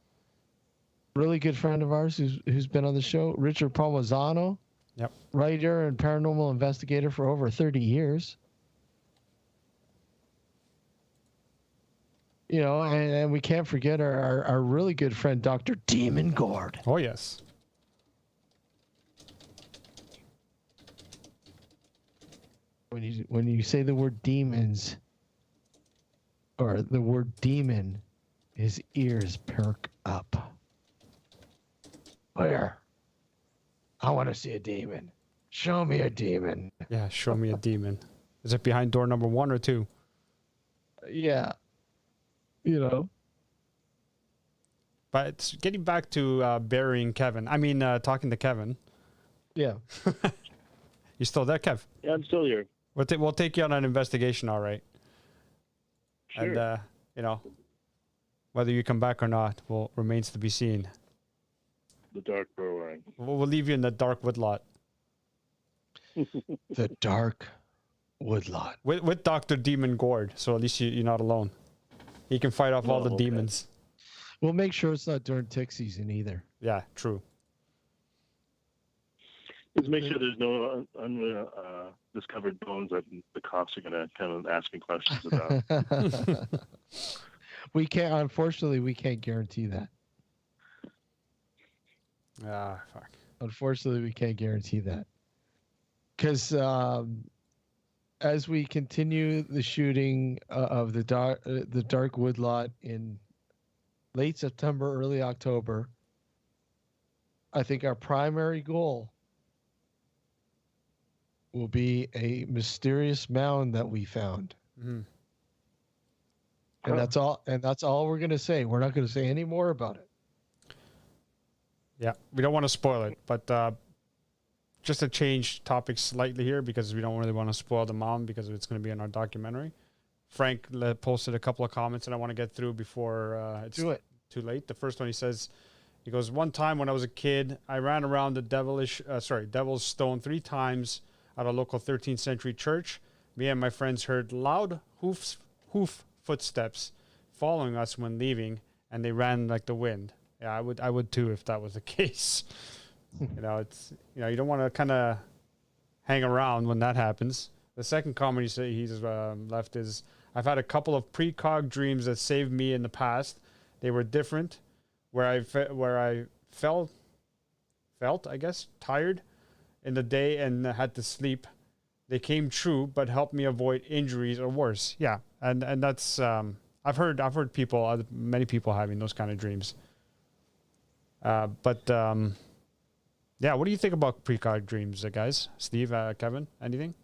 really good friend of ours who's been on the show. Richard Palmazano. Yep. Writer and paranormal investigator for over 30 years. And we can't forget our really good friend, Dr. Demon Gord. Oh, yes. When you say the word demons or the word demon, his ears perk up. Where? I want to see a demon. Show me a demon. Yeah, show me a demon. Is it behind door number 1 or 2? Yeah. But getting back to burying Kevin. I mean, talking to Kevin. Yeah. You still there, Kev? Yeah, I'm still here. We'll take you on an investigation, all right? Sure. And, whether you come back or not remains to be seen. The dark burrowing. We'll leave you in the dark woodlot. The dark woodlot. With Dr. Demon Gord, so at least you're not alone. He can fight off all the demons. We'll make sure it's not during tick season either. Yeah, true. Just make sure there's no discovered bones that the cops are going to kind of ask me questions about. Unfortunately, we can't guarantee that. Ah, fuck. Unfortunately, we can't guarantee that. Because as we continue the shooting of the dark woodlot in late September, early October, I think our primary goal will be a mysterious mound that we found. Mm-hmm. And that's all we're going to say. We're not going to say any more about it. Yeah, we don't want to spoil it, but just to change topics slightly here because we don't really want to spoil the mom because it's going to be in our documentary. Frank posted a couple of comments and I want to get through before it's too late. The first one he goes, one time when I was a kid, I ran around the Devil's Stone 3 times at a local 13th century church. Me and my friends heard loud hoof footsteps following us when leaving, and they ran like the wind. Yeah, I would too if that was the case. It's you don't want to kind of hang around when that happens. The second comment he's left is, I've had a couple of precog dreams that saved me in the past. They were different, where I felt I guess tired in the day and had to sleep. They came true, but helped me avoid injuries or worse. Yeah, and that's I've heard many people having those kind of dreams. Yeah, what do you think about precog dreams, guys? Steve, Kevin, anything?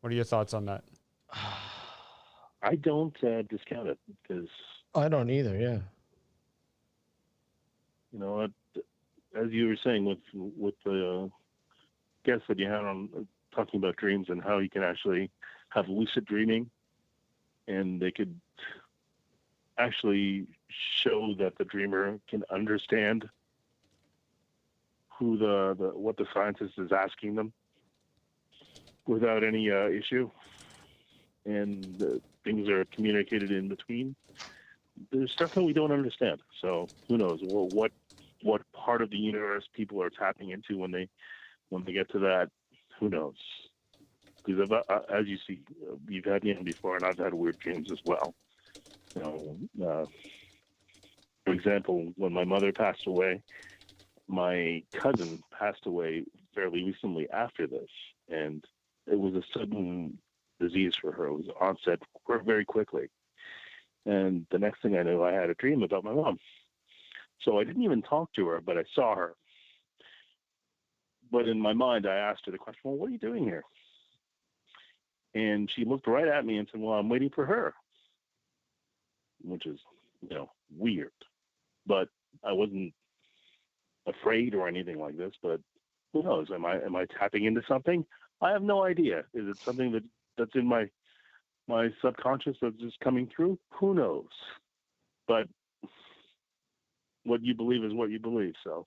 What are your thoughts on that? I don't discount it because I don't either. Yeah. As you were saying with the guests that you had on talking about dreams and how you can actually have lucid dreaming, and they could actually show that the dreamer can understand who what the scientist is asking them without any issue, and things are communicated in between. There's stuff that we don't understand. So who knows? Well, what part of the universe people are tapping into when they get to that? Who knows? Because as you see, you've had me in before, and I've had weird dreams as well. For example, when my mother passed away, my cousin passed away fairly recently after this, and it was a sudden disease for her. It was onset very quickly. And the next thing I knew, I had a dream about my mom. So I didn't even talk to her, but I saw her. But in my mind, I asked her the question, well, what are you doing here? And she looked right at me and said, well, I'm waiting for her, which is, weird. But I wasn't afraid or anything like this, but who knows? Am I tapping into something? I have no idea. Is it something that's in my subconscious that's just coming through? Who knows? But what you believe is what you believe. So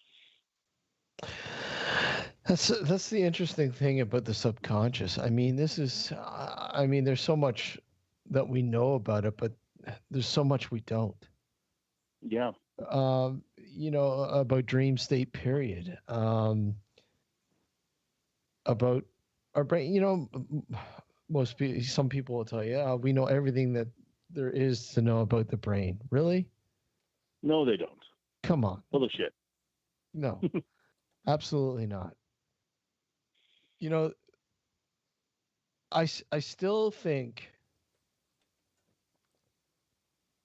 that's the interesting thing about the subconscious. I mean, there's so much that we know about it, but there's so much we don't. Yeah. About dream state period. About our brain. Some people will tell you, we know everything that there is to know about the brain. Really? No, they don't. Come on. Full of shit. No, absolutely not. I still think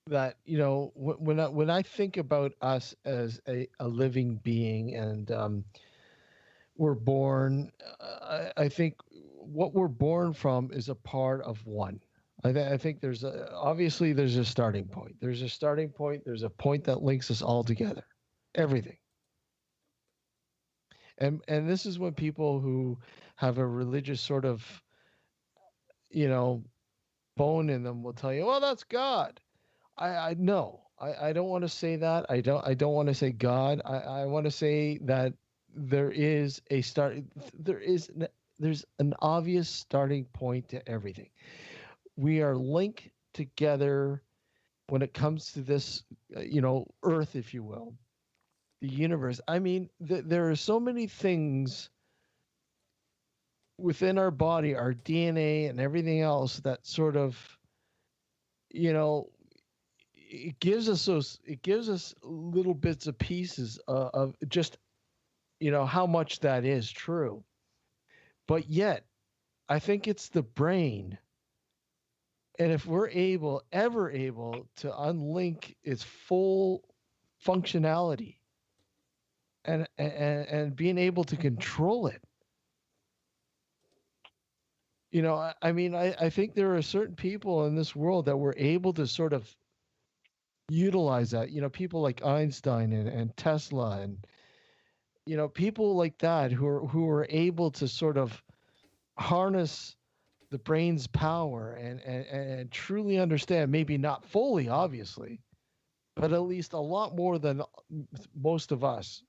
that, when I think about us as a living being and we're born, I think what we're born from is a part of one. I think obviously there's a starting point. There's a starting point. There's a point that links us all together. Everything. And this is when people who have a religious sort of, bone in them will tell you, well, that's God. I know. I don't want to say that. I don't want to say God. I want to say that there's an obvious starting point to everything. We are linked together when it comes to this, Earth, if you will, the universe. I mean, there are so many things within our body, our DNA and everything else that sort of, it gives us little bits of pieces of just, how much that is true. But yet, I think it's the brain. And if we're ever able to unlink its full functionality and being able to control it, I think there are certain people in this world that were able to sort of utilize that. People like Einstein and Tesla people like that who are able to sort of harness the brain's power and truly understand, maybe not fully, obviously, but at least a lot more than most of us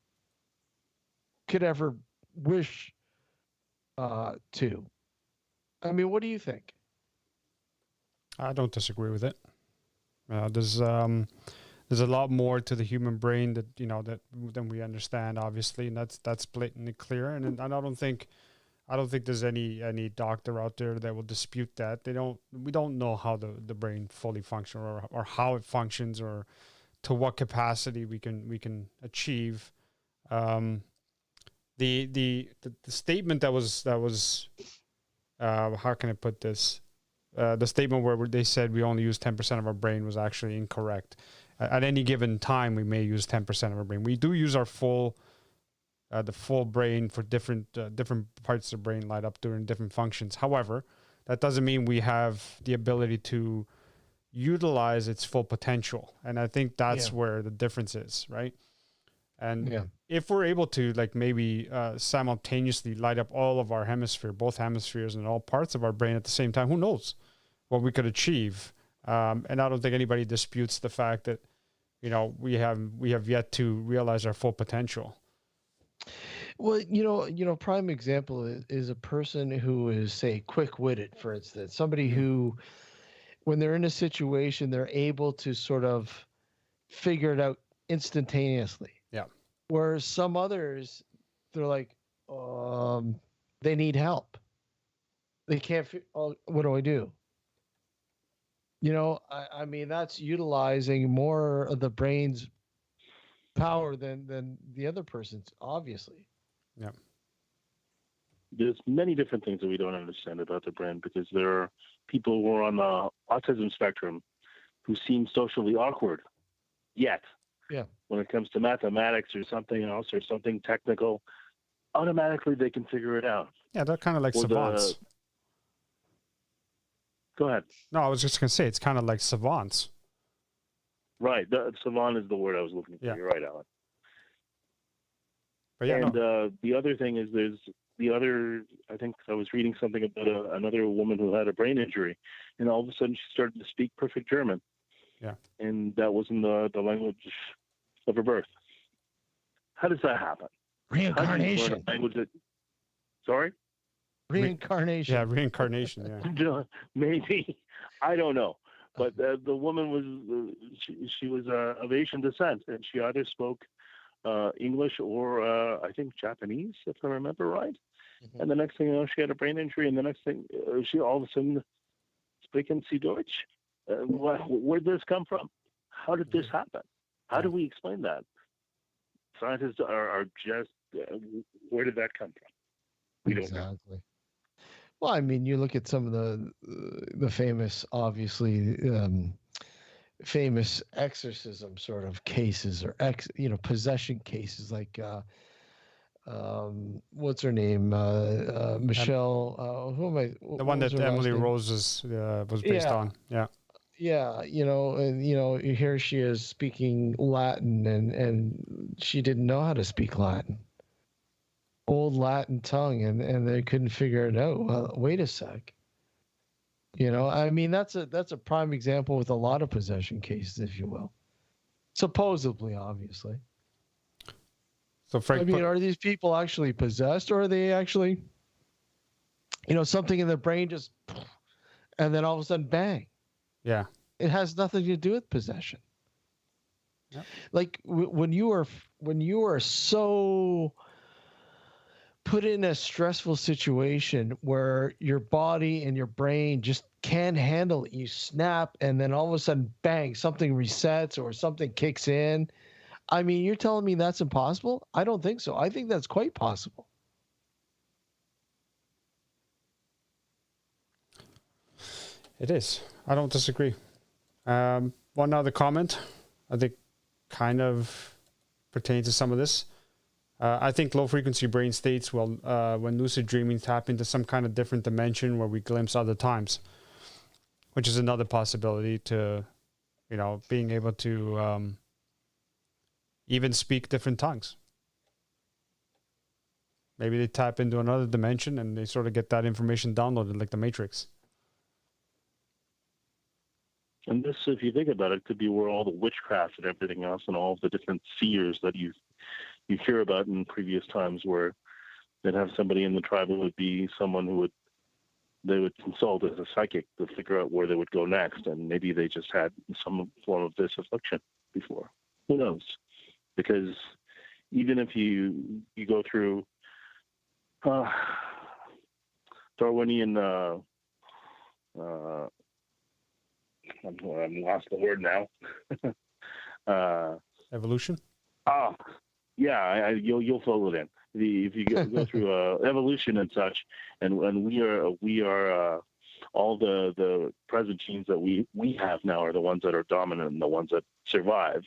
could ever wish to. I mean, what do you think? I don't disagree with it. There's a lot more to the human brain that than we understand, obviously, and that's blatantly clear. And I don't think there's any doctor out there that will dispute that. We don't know how the brain fully functions, or how it functions, or to what capacity we can achieve. The statement that was how can I put this? The statement where they said we only use 10% of our brain was actually incorrect. At any given time, we may use 10% of our brain. We do use our the full brain for different parts of the brain light up during different functions. However, that doesn't mean we have the ability to utilize its full potential. And I think that's where the difference is, right? And if we're able to maybe simultaneously light up all of our both hemispheres and all parts of our brain at the same time, who knows what we could achieve. And I don't think anybody disputes the fact that, we have yet to realize our full potential. Well, prime example is a person who is, say, quick-witted, for instance, somebody who, when they're in a situation, they're able to sort of figure it out instantaneously. Yeah. Whereas some others, they're like, they need help. They can't. What do I do? I mean, that's utilizing more of the brain's power than the other person's, obviously. Yeah. There's many different things that we don't understand about the brain, because there are people who are on the autism spectrum who seem socially awkward, yet when it comes to mathematics or something else or something technical, automatically they can figure it out. Yeah, they're kind of like savants. Go ahead. No, I was just going to say, it's kind of like savants. Right. Savant is the word I was looking for. Yeah. You're right, Alan. But the other thing is I think I was reading something about another woman who had a brain injury, and all of a sudden she started to speak perfect German. Yeah. And that wasn't the language of her birth. How does that happen? Reincarnation. Sorry? Reincarnation. Yeah, reincarnation, yeah. Maybe. I don't know. But the woman was, she was of Asian descent, and she either spoke English or I think Japanese, if I remember right. Mm-hmm. And the next thing you know, she had a brain injury, and the next thing, she all of a sudden speaking Sie Deutsch. Where did this come from? How did this happen? How do we explain that? Scientists are just, where did that come from? We don't know. Well, I mean, you look at some of the famous, obviously, famous exorcism sort of cases, or possession cases, like what's her name, Michelle? Who am I? The one that Emily Rose was based on. Yeah. Yeah, and here she is speaking Latin, and she didn't know how to speak Latin. Old Latin tongue, and they couldn't figure it out. Well, wait a sec. I mean, that's a prime example with a lot of possession cases, if you will. Supposedly, obviously. So Frank, are these people actually possessed, or are they actually, something in their brain just, and then all of a sudden, bang. Yeah. It has nothing to do with possession. Yep. Like when you are so put in a stressful situation where your body and your brain just can't handle it, you snap, and then all of a sudden, bang, something resets or something kicks in. I mean, you're telling me that's impossible? I don't think so. I think that's quite possible. It is. I don't disagree. One other comment, I think, kind of pertains to some of this. I think low-frequency brain states will, when lucid dreaming, tap into some kind of different dimension where we glimpse other times, which is another possibility to, being able to even speak different tongues. Maybe they tap into another dimension and they sort of get that information downloaded like the Matrix. And this, if you think about it, could be where all the witchcraft and everything else and all of the different seers that you hear about in previous times where they'd have somebody in the tribe who would be someone who they would consult as a psychic to figure out where they would go next. And maybe they just had some form of this affliction before. Who knows? Because even if you go through Darwinian, I'm lost the word now. Evolution? Yeah, you'll fill it in. If you go through evolution and such, and we are all the present genes that we have now are the ones that are dominant and the ones that survive.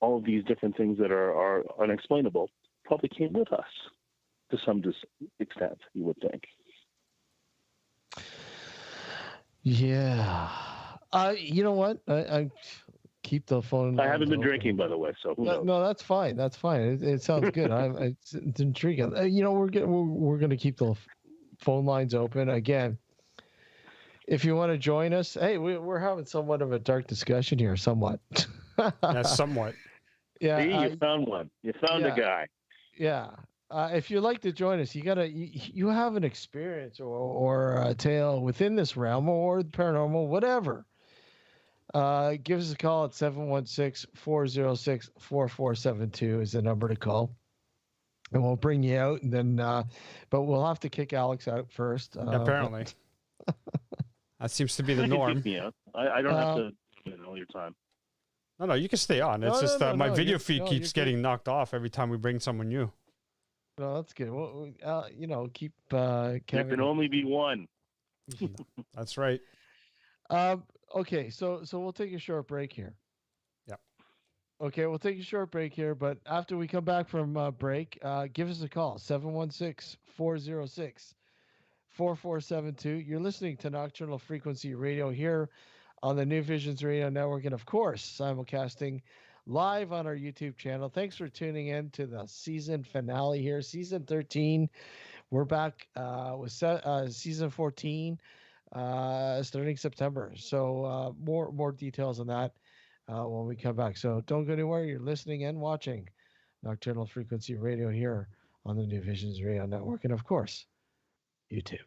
All of these different things that are unexplainable probably came with us to some extent, you would think. Yeah. You know what? I keep the phone. I haven't been open. drinking, by the way, so who knows? No, that's fine. That's fine. It sounds good. It's intriguing. We're gonna keep the phone lines open again. If you want to join us, hey, we're having somewhat of a dark discussion here, somewhat. Yeah, somewhat. Yeah. See, you found one. You found a guy. Yeah. If you'd like to join us, you have an experience or a tale within this realm or the paranormal, whatever. Give us a call at 716-406-4472 is the number to call. And we'll bring you out and then, but we'll have to kick Alex out first. Apparently. That seems to be the norm. Kick me out. I don't have to all your time. No, you can stay on. It's my video feed keeps getting knocked off every time we bring someone new. No, that's good. Well, keep Kevin. There can only be one. That's right. Okay, so we'll take a short break here. Yep. Okay, we'll take a short break here, but after we come back from break, give us a call, 716-406-4472. You're listening to Nocturnal Frequency Radio here on the New Visions Radio Network, and of course, simulcasting live on our YouTube channel. Thanks for tuning in to the season finale here, season 13. We're back with season 14 starting September. So more details on that when we come back. So don't go anywhere. You're listening and watching Nocturnal Frequency Radio here on the New Visions Radio Network, and of course, YouTube.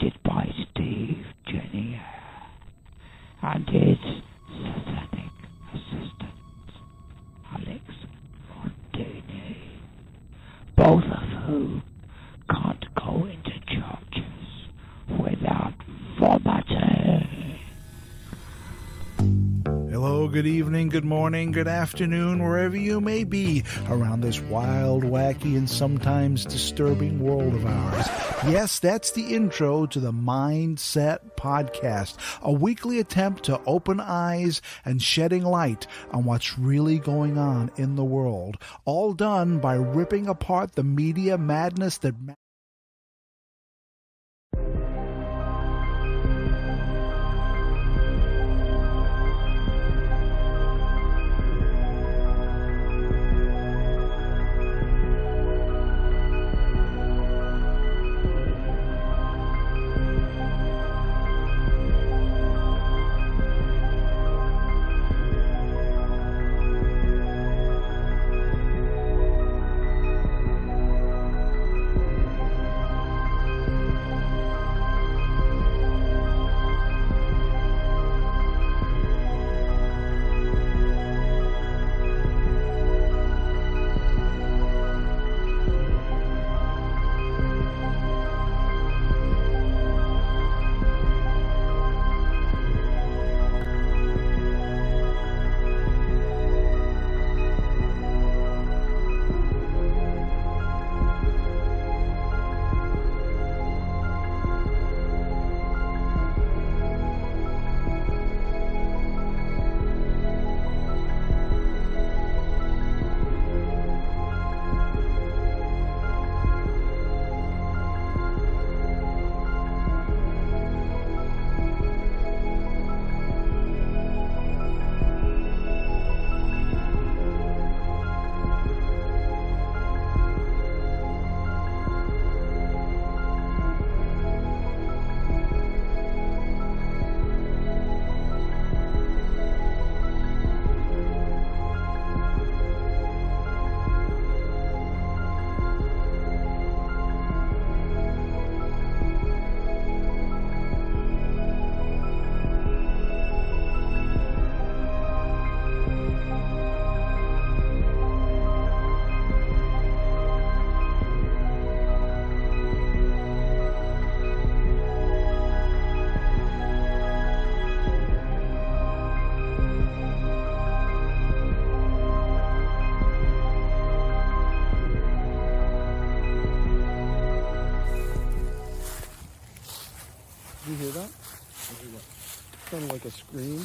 hosted by Steve, Jenny, and his satanic assistant, Alex Montini, both of whom can't go into churches without vomiting. Hello, good evening, good morning, good afternoon, wherever you may be around this wild, wacky, and sometimes disturbing world of ours. Yes, that's the intro to the Mindset Podcast, a weekly attempt to open eyes and shedding light on what's really going on in the world, all done by ripping apart the media madness that Did you hear that? Sounded like a scream.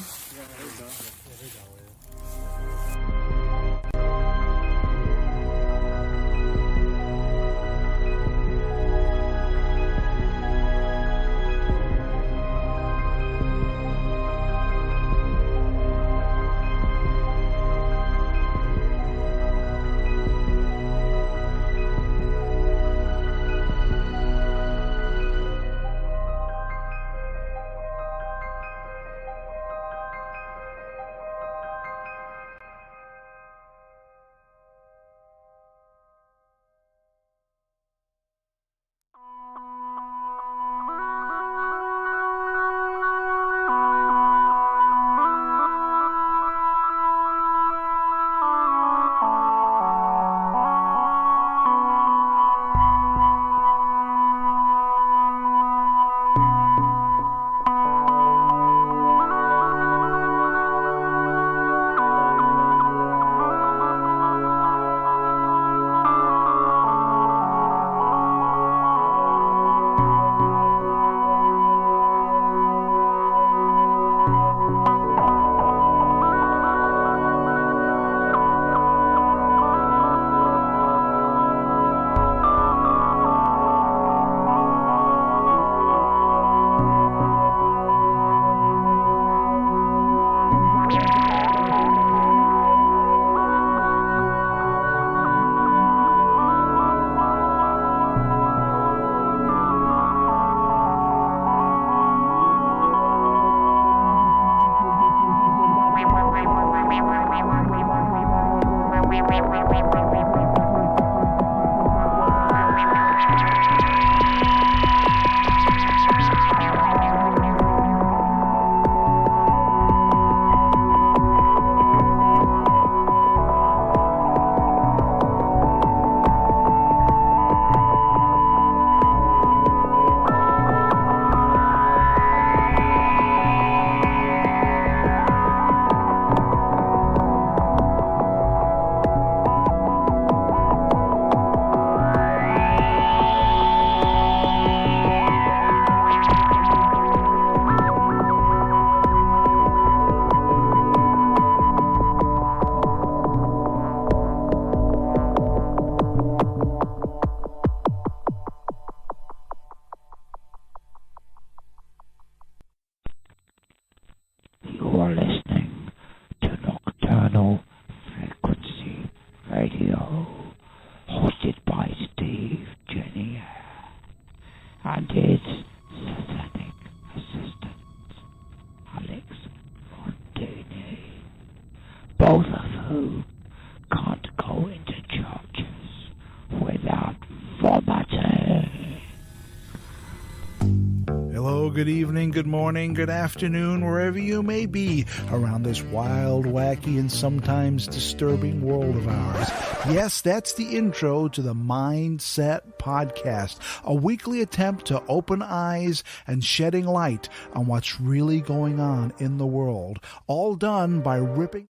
Hello, good evening, good morning, good afternoon, wherever you may be around this wild, wacky, and sometimes disturbing world of ours. Yes, that's the intro to the Mindset Podcast, a weekly attempt to open eyes and shedding light on what's really going on in the world, all done by ripping.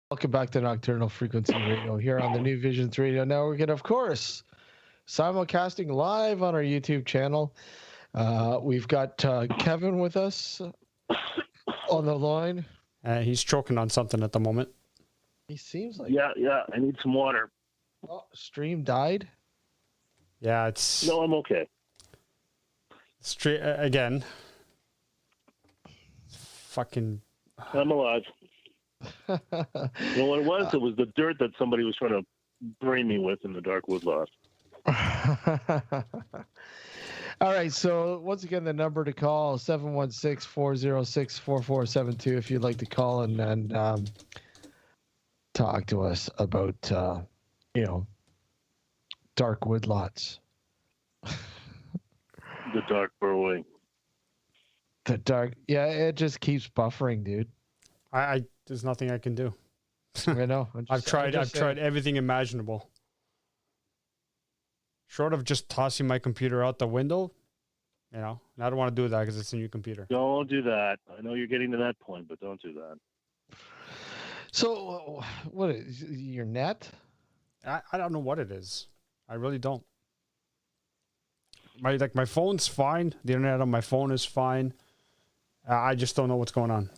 Welcome back to Nocturnal Frequency Radio here on the New Visions Radio Network, and of course, simulcasting live on our YouTube channel. We've got Kevin with us on the line. He's choking on something at the moment. He seems like Yeah. I need some water. stream died. Yeah, it's No, I'm okay. again. Fucking. I'm alive. You know what it was? It was the dirt that somebody was trying to brain me with in the dark woodloft. All right, so once again, the number to call 716-406-4472 if you'd like to call and talk to us about dark woodlots. The dark burrowing. The dark, yeah, it just keeps buffering, dude. I there's nothing I can do. I know. I've tried everything imaginable. Short of just tossing my computer out the window, and I don't want to do that because it's a new computer. Don't do that. I know you're getting to that point, but don't do that. So, what is your net? I don't know what it is. I really don't. My phone's fine. The internet on my phone is fine. I just don't know what's going on.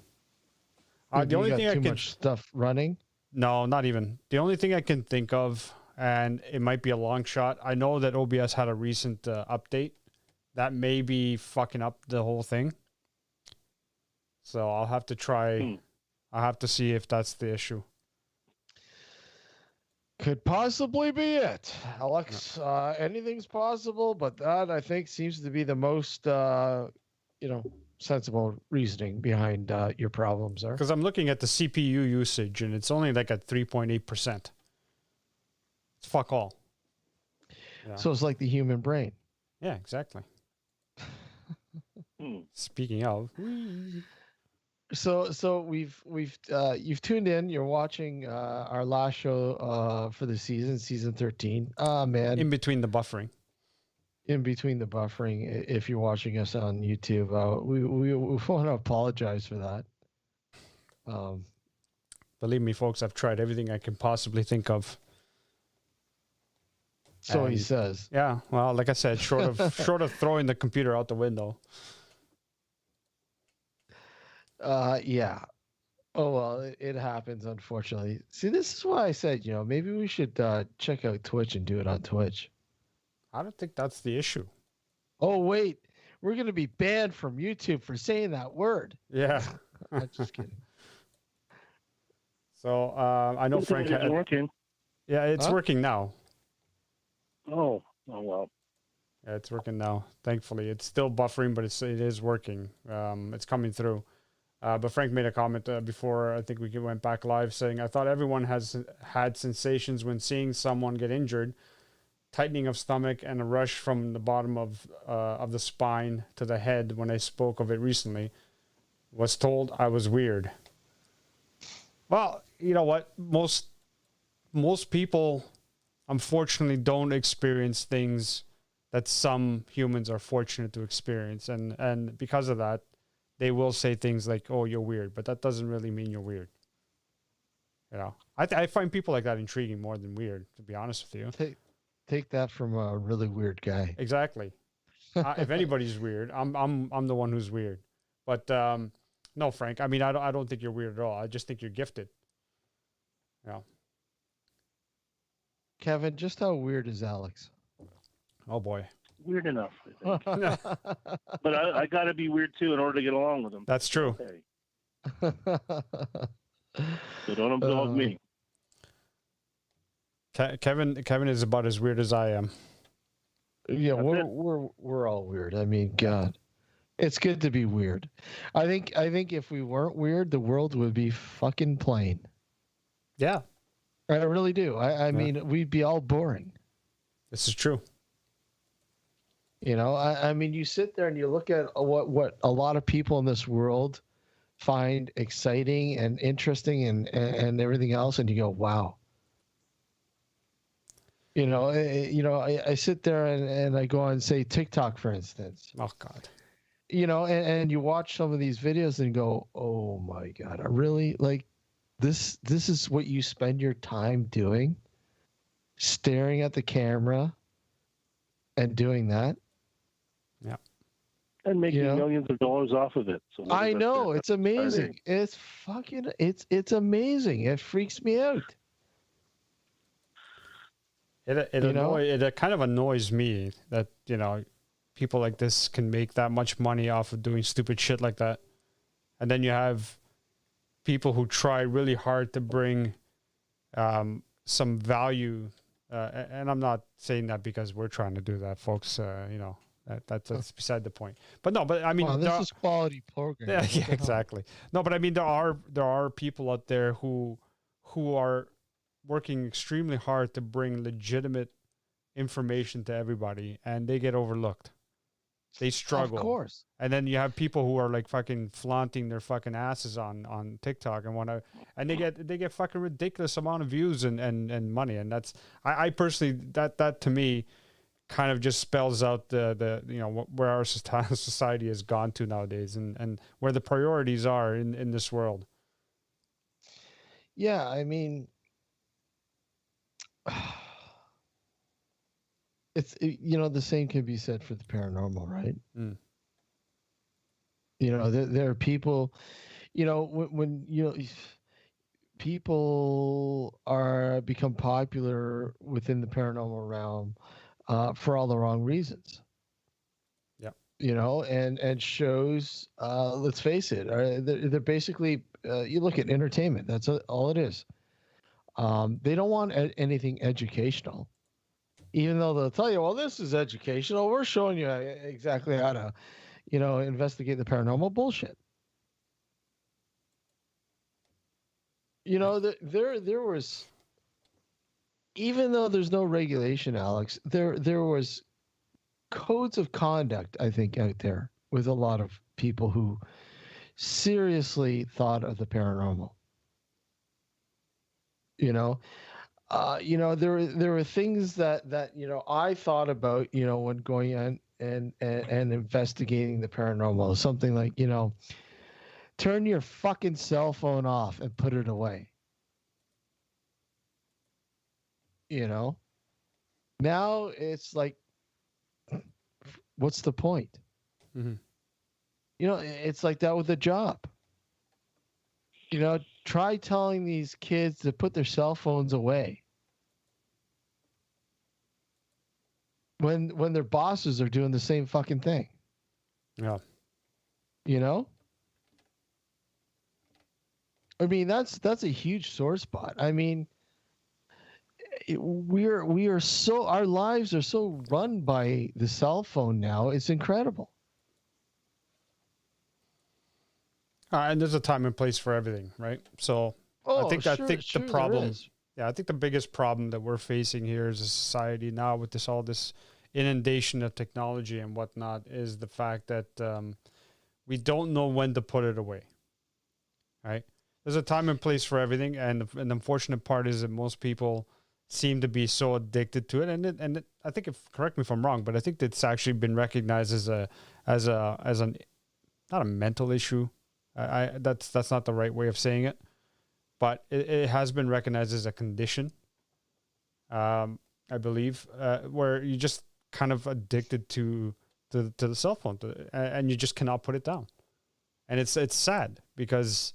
The only thing I can much stuff running. No, not even. The only thing I can think of, and it might be a long shot. I know that OBS had a recent update that may be fucking up the whole thing. So I'll have to try. I'll have to see if that's the issue. Could possibly be it, Alex. Anything's possible, but that I think seems to be the most, sensible reasoning behind your problems there. Because I'm looking at the CPU usage, and it's only like at 3.8%. It's fuck all. Yeah. So it's like the human brain. Yeah, exactly. Speaking of, so you've tuned in. You're watching our last show for the season 13. Man, in between the buffering. In between the buffering, if you're watching us on YouTube, we want to apologize for that. Believe me, folks, I've tried everything I can possibly think of. So he says. Yeah, well, like I said, short of throwing the computer out the window. Yeah. Oh well, it happens, unfortunately. See, this is why I said, maybe we should check out Twitch and do it on Twitch. I don't think that's the issue. Oh wait, we're gonna be banned from YouTube for saying that word. Yeah. I'm just kidding. So I know Frank. It's working. Yeah, it's working now. Oh well. Yeah, it's working now. Thankfully, it's still buffering, but it is working. It's coming through. But Frank made a comment before I think we went back live saying, "I thought everyone has had sensations when seeing someone get injured, tightening of stomach and a rush from the bottom of the spine to the head. When I spoke of it recently, was told I was weird." Well, you know what? Most people, unfortunately, don't experience things that some humans are fortunate to experience, and because of that, they will say things like, "Oh, you're weird," but that doesn't really mean you're weird. I find people like that intriguing more than weird, to be honest with you. Take that from a really weird guy. Exactly. If anybody's weird, I'm the one who's weird. But no, Frank. I mean, I don't think you're weird at all. I just think you're gifted. Yeah. Kevin, just how weird is Alex? Oh boy. Weird enough, I think. But I got to be weird too in order to get along with him. That's true. Okay. So don't absolve me. Kevin is about as weird as I am. Yeah, we're all weird. I mean, God, it's good to be weird. I think if we weren't weird, the world would be fucking plain. Yeah, I really do. I mean, we'd be all boring. This is true. You know, I mean, you sit there and you look at what a lot of people in this world find exciting and interesting and everything else, and you go, wow. I sit there and I go on, say, TikTok, for instance. Oh God. And you watch some of these videos and go, oh my God, I really like this is what you spend your time doing, staring at the camera and doing that. Yeah. And making You know? millions of dollars off of it. So I know, it's amazing. exciting. It's fucking it's amazing. It freaks me out. It kind of annoys me that, people like this can make that much money off of doing stupid shit like that. And then you have people who try really hard to bring some value. And I'm not saying that because we're trying to do that, folks. That's beside the point. But no, I mean, this is quality program. Yeah, exactly. No, but I mean, there are people out there who are working extremely hard to bring legitimate information to everybody, and they get overlooked. They struggle. Of course. And then you have people who are like fucking flaunting their fucking asses on TikTok and they get fucking ridiculous amount of views and money. And that's, I personally, that to me kind of just spells out the where our society has gone to nowadays and where the priorities are in this world. Yeah, I mean, the same can be said for the paranormal, right? Mm. There are people, when people are become popular within the paranormal realm for all the wrong reasons. Yeah. And shows, let's face it, they're basically, you look at entertainment. That's all it is. They don't want anything educational, even though they'll tell you, well, this is educational. We're showing you exactly how to, investigate the paranormal. Bullshit. There was, even though there's no regulation, Alex, there was codes of conduct, I think, out there with a lot of people who seriously thought of the paranormal. There were things that I thought about, when going on and investigating the paranormal. Something like, turn your fucking cell phone off and put it away. Now it's like, what's the point? Mm-hmm. It's like that with a job. Try telling these kids to put their cell phones away when their bosses are doing the same fucking thing. Yeah. I mean, that's a huge sore spot. I mean, our lives are so run by the cell phone now. It's incredible. And there's a time and place for everything, right? So I think the problem, I think the biggest problem that we're facing here as a society now with all this inundation of technology and whatnot is the fact that we don't know when to put it away, right? There's a time and place for everything, and the unfortunate part is that most people seem to be so addicted to it, and I think, correct me if I'm wrong, but I think it's actually been recognized as an not a mental issue. That's not the right way of saying it, but it has been recognized as a condition. I believe where you just kind of addicted to the cell phone, and you just cannot put it down, and it's sad because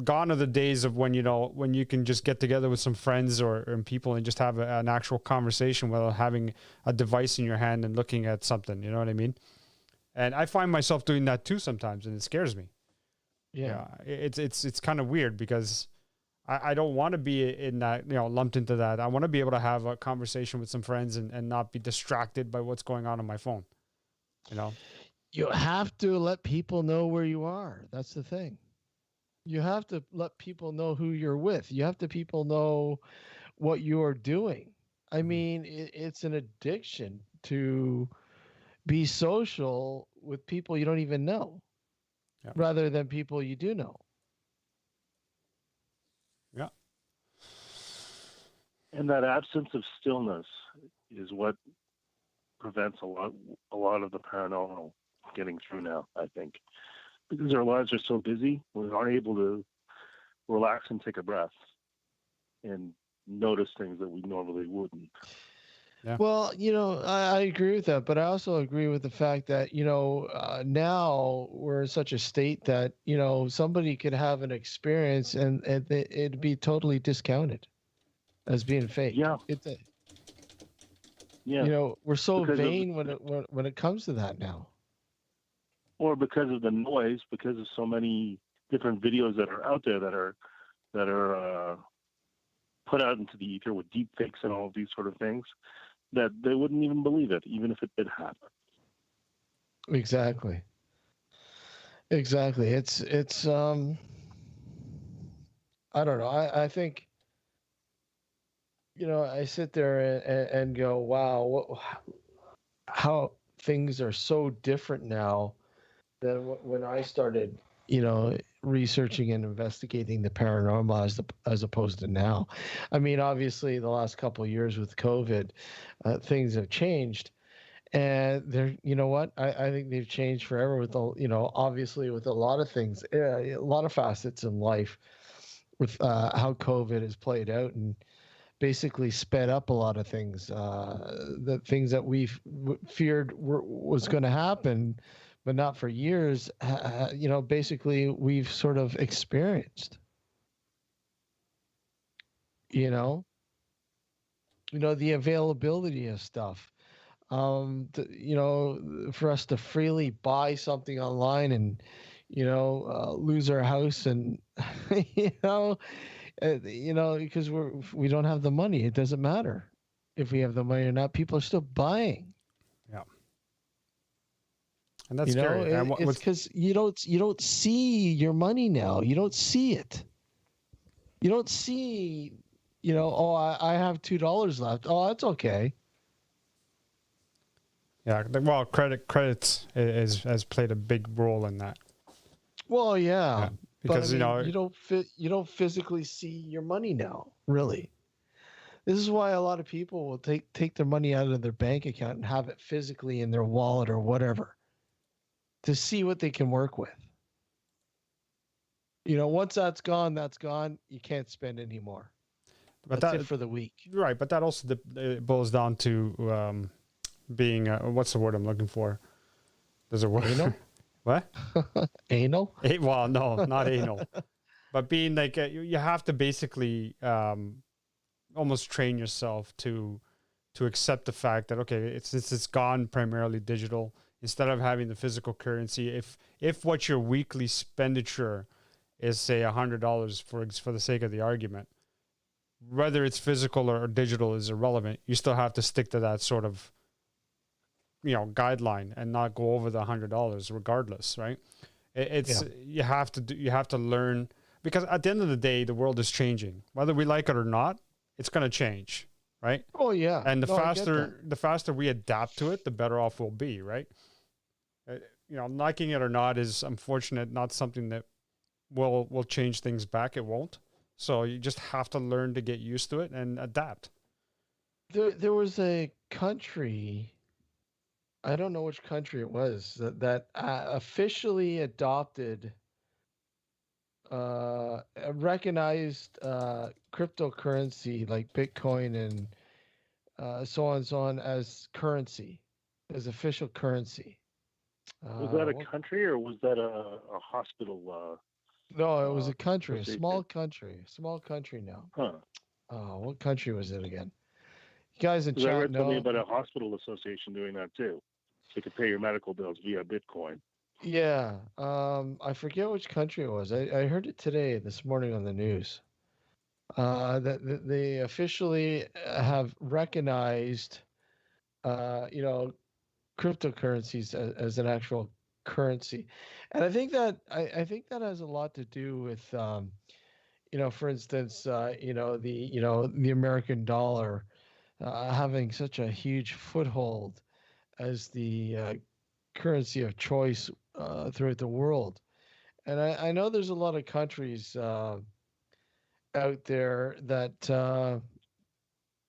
gone are the days of when you can just get together with some friends or people and just have an actual conversation without having a device in your hand and looking at something. You know what I mean? And I find myself doing that too sometimes, and it scares me. Yeah. It's kind of weird because I don't want to be in that, lumped into that. I want to be able to have a conversation with some friends and not be distracted by what's going on my phone. You have to let people know where you are. That's the thing. You have to let people know who you're with. You have to people know what you're doing. I mean, it's an addiction to be social with people you don't even know, Yeah. rather than people you do know. Yeah. And that absence of stillness is what prevents a lot of the paranormal getting through now, I think. Because our lives are so busy, we aren't able to relax and take a breath and notice things that we normally wouldn't. Yeah. Well, I agree with that, but I also agree with the fact that, now we're in such a state that, somebody could have an experience and it'd be totally discounted as being fake. Yeah. Yeah. We're so Because of, vain when it comes to that now. or because of the noise, because of so many different videos that are out there that are put out into the ether with deep fakes and all of these sort of things, that they wouldn't even believe it, even if it did happen. Exactly. It's I don't know. I think, I sit there and go, wow, how things are so different now than when I started, researching and investigating the paranormal as opposed to now. I mean, obviously, the last couple of years with COVID, things have changed, and they're, you know what? I think they've changed forever with obviously with a lot of things, a lot of facets in life, with how COVID has played out and basically sped up a lot of things. The things that we feared was going to happen, but not for years. Basically we've sort of experienced. You know, the availability of stuff. For us to freely buy something online and lose our house and you know because we don't have the money. It doesn't matter if we have the money or not. People are still buying. Yeah. And that's scary. And It's because you don't see your money now. You don't see it. You don't see. Oh, I have $2 left. Oh, that's okay. Yeah, well, credits has played a big role in that. Well, yeah, because but I mean, you don't physically see your money now, really. This is why a lot of people will take their money out of their bank account and have it physically in their wallet or whatever to see what they can work with. Once that's gone, that's gone. You can't spend anymore. But that's it for the week. Right, but that also boils down to being what's the word I'm looking for? There's a word. Anal? What? Anal? Well, no, not anal. But being like you have to basically almost train yourself to accept the fact that it's gone primarily digital, instead of having the physical currency. If what your weekly expenditure is, say, $100 for the sake of the argument, whether it's physical or digital is irrelevant. You still have to stick to that sort of guideline and not go over the $100 regardless, right? You have to learn, because at the end of the day, the world is changing. Whether we like it or not, it's going to change, right? Oh yeah. And the faster we adapt to it, the better off we'll be, right? Liking it or not is unfortunate, not something that will change things back. It won't. So you just have to learn to get used to it and adapt. There was a country, I don't know which country it was, that officially adopted a recognized cryptocurrency like Bitcoin and so on and so on as currency, as official currency. Was that a country or was that a hospital? No, it was a country, a small country now. Huh. What country was it again? You guys in chat I read know something about a hospital association doing that too. So you could pay your medical bills via Bitcoin. Yeah, I forget which country it was. I heard it this morning on the news. That they officially have recognized, cryptocurrencies as an actual currency, and I think that has a lot to do with, for instance, the American dollar having such a huge foothold as the currency of choice throughout the world. And I know there's a lot of countries out there that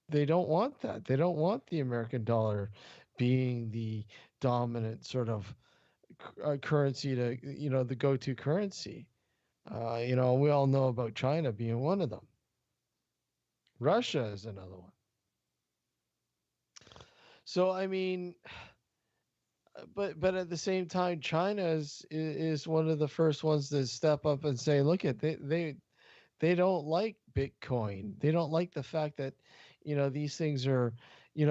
they don't want that. They don't want the American dollar being the dominant sort of currency to, the go-to currency. We all know about China being one of them. Russia is another one. So I mean, but at the same time, China is one of the first ones to step up and say, look at they don't like Bitcoin. They don't like the fact that these things are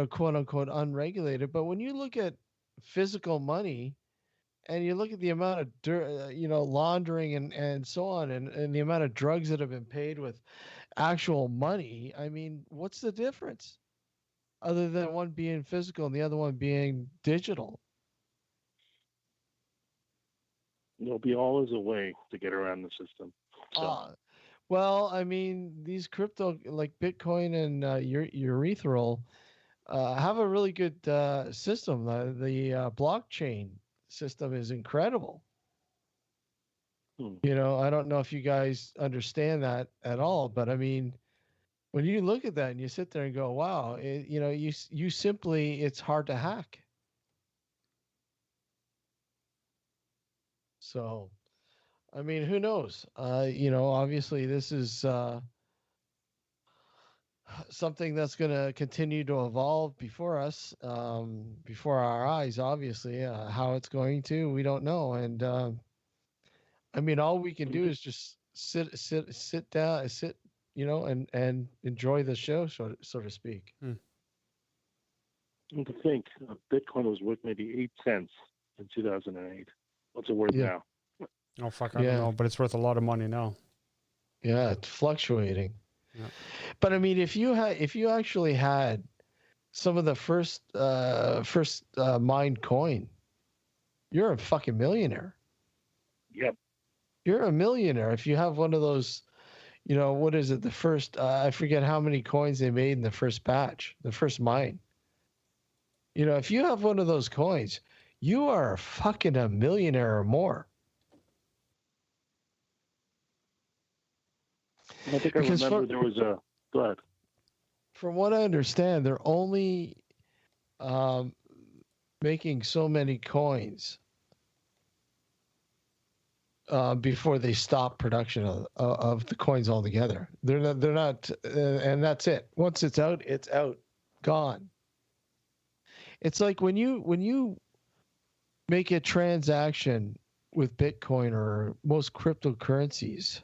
quote unquote unregulated. But when you look at physical money and you look at the amount of laundering and so on, and the amount of drugs that have been paid with actual money, I mean, what's the difference other than one being physical and the other one being digital? There'll be always a way to get around the system. So. Well, I mean, these crypto like Bitcoin and urethral have a really good system. The blockchain system is incredible. I don't know if you guys understand that at all, but I mean, when you look at that and you sit there and go, "Wow," you simply, it's hard to hack. So, I mean, who knows? Obviously, this is something that's going to continue to evolve before us, before our eyes. Obviously, how it's going to, we don't know. And I mean, all we can do is just sit down, and enjoy the show, so to speak. And to think, Bitcoin was worth maybe 8 cents in 2008. What's it worth now? Oh fuck, I don't know, but it's worth a lot of money now. Yeah, it's fluctuating. Yeah. But I mean, if you actually had some of the first mined coin, you're a fucking millionaire. Yep. You're a millionaire if you have one of those. What is it? The first, I forget how many coins they made in the first batch, the first mine. If you have one of those coins, you are fucking a millionaire or more. I think because I remember there was a. Go ahead. From what I understand, they're only making so many coins before they stop production of the coins altogether. They're not, and that's it. Once it's out, gone. It's like when you make a transaction with Bitcoin or most cryptocurrencies,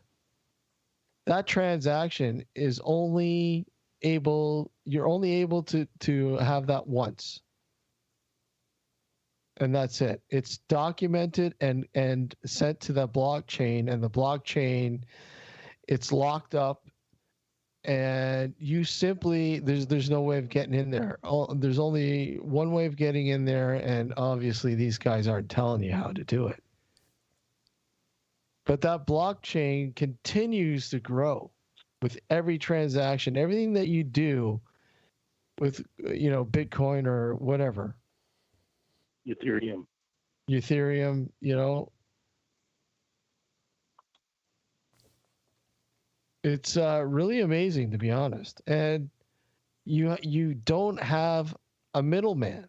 that transaction is you're only able to have that once. And that's it. It's documented and sent to the blockchain, and the blockchain, it's locked up, and you simply, there's no way of getting in there. There's only one way of getting in there, and obviously these guys aren't telling you how to do it. But that blockchain continues to grow with every transaction, everything that you do with, Bitcoin or whatever. Ethereum, it's really amazing, to be honest. And you don't have a middleman.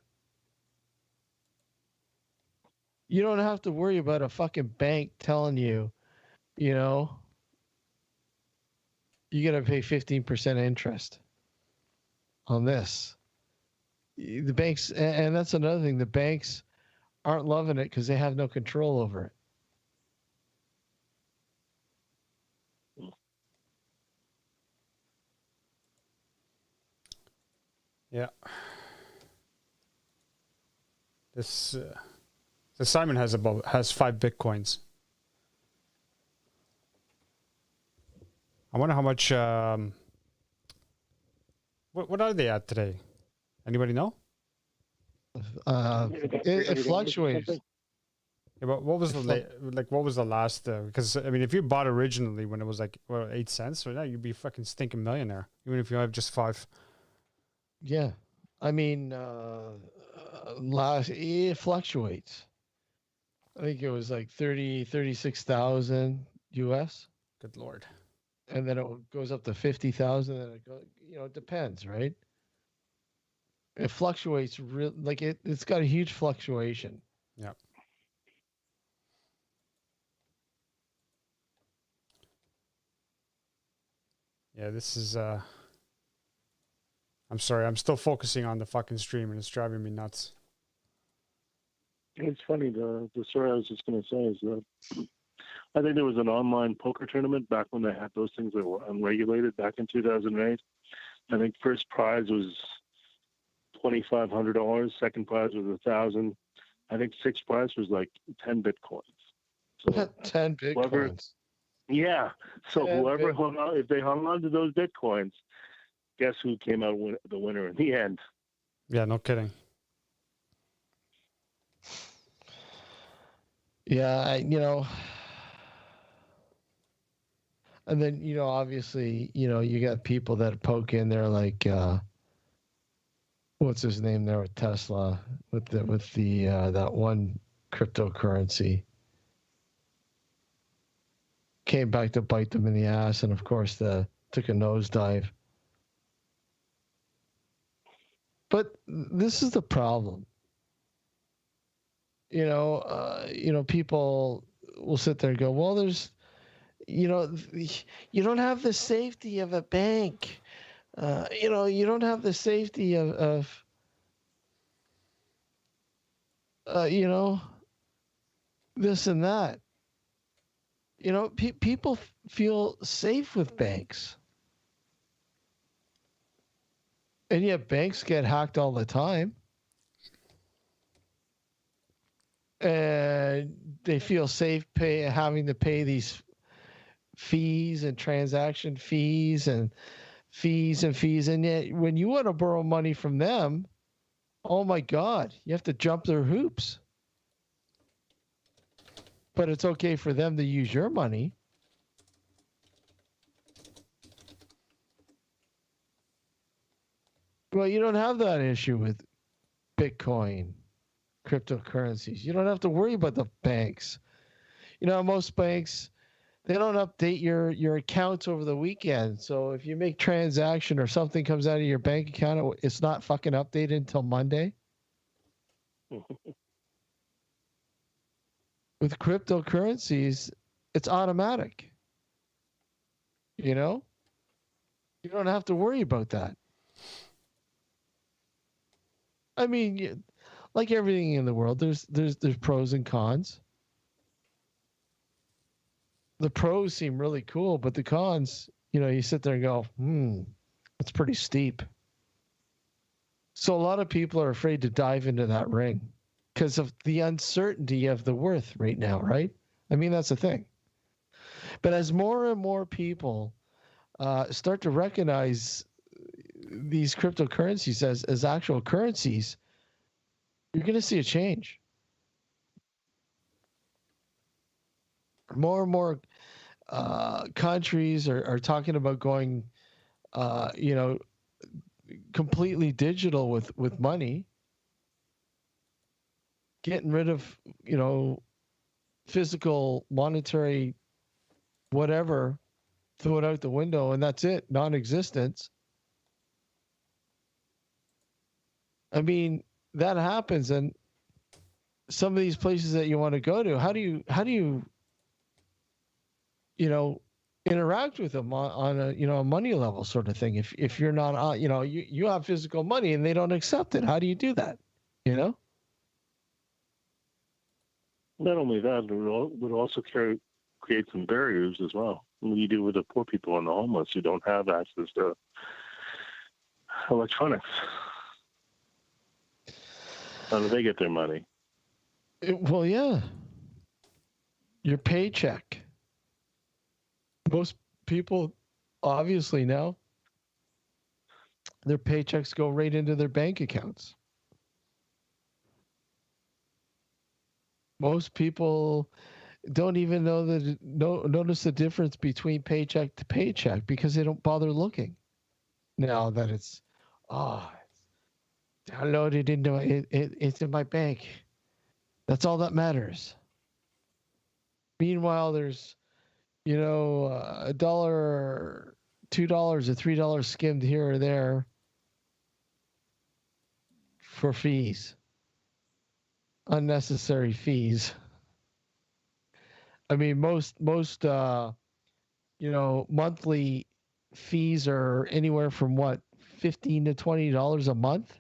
You don't have to worry about a fucking bank telling you, you got to pay 15% interest on this. The banks, and that's another thing, the banks aren't loving it because they have no control over it. Yeah. This Simon has 5 Bitcoins. I wonder how much. What are they at today? Anybody know? It fluctuates. Yeah, but what was the last? Because I mean, if you bought originally when it was 8 cents, so now you'd be a fucking stinking millionaire, even if you have just 5. Yeah, I mean, it fluctuates. I think it was like 36,000 US, Good lord. and then it goes up to 50,000, and it goes, it depends, right? It fluctuates like it's got a huge fluctuation. Yeah. Yeah, this is I'm sorry, I'm still focusing on the fucking stream and it's driving me nuts. It's funny. The story I was just going to say is that I think there was an online poker tournament back when they had those things that were unregulated back in 2008. I think first prize was $2,500. Second prize was $1,000. I think sixth prize was like 10 bitcoins. So 10 bitcoins. Yeah. So whoever Bitcoin. hung on, if they hung on to those bitcoins, guess who came out the winner in the end? Yeah, no kidding. Yeah, and then, obviously, you got people that poke in there like, what's his name there with Tesla with the that one cryptocurrency came back to bite them in the ass, and of course took a nosedive. But this is the problem. People will sit there and go, well, there's, you don't have the safety of a bank. You don't have the safety of this and that. People feel safe with banks. And yet banks get hacked all the time. And they feel safe having to pay these fees and transaction fees and fees. And yet when you want to borrow money from them, oh my God, you have to jump their hoops. But it's okay for them to use your money. Well, you don't have that issue with Bitcoin, cryptocurrencies. You don't have to worry about the banks. Most banks, they don't update your accounts over the weekend. So if you make transaction or something comes out of your bank account, it's not fucking updated until Monday. With cryptocurrencies, it's automatic. You don't have to worry about that. I mean, like everything in the world, there's pros and cons. The pros seem really cool, but the cons, you sit there and go, it's pretty steep. So a lot of people are afraid to dive into that ring because of the uncertainty of the worth right now, right? I mean, that's the thing. But as more and more people start to recognize these cryptocurrencies as actual currencies, you're going to see a change. More and more countries are talking about going, completely digital with money, getting rid of, physical, monetary, whatever, throw it out the window, and that's it, non-existence. I mean, that happens, and some of these places that you want to go to, how do you interact with them on a a money level sort of thing? If you're not you have physical money and they don't accept it, how do you do that? Not only that, it would also create some barriers as well. What do you do with the poor people and the homeless who don't have access to electronics? How do they get their money? Well, yeah. Your paycheck. Most people, obviously now, their paychecks go right into their bank accounts. Most people don't even notice the difference between paycheck to paycheck because they don't bother looking. Now that it's Download it into it's in my bank. That's all that matters. Meanwhile, there's $1, $2, or $3 skimmed here or there for fees, unnecessary fees. I mean, most monthly fees are anywhere from what, $15 to $20 a month.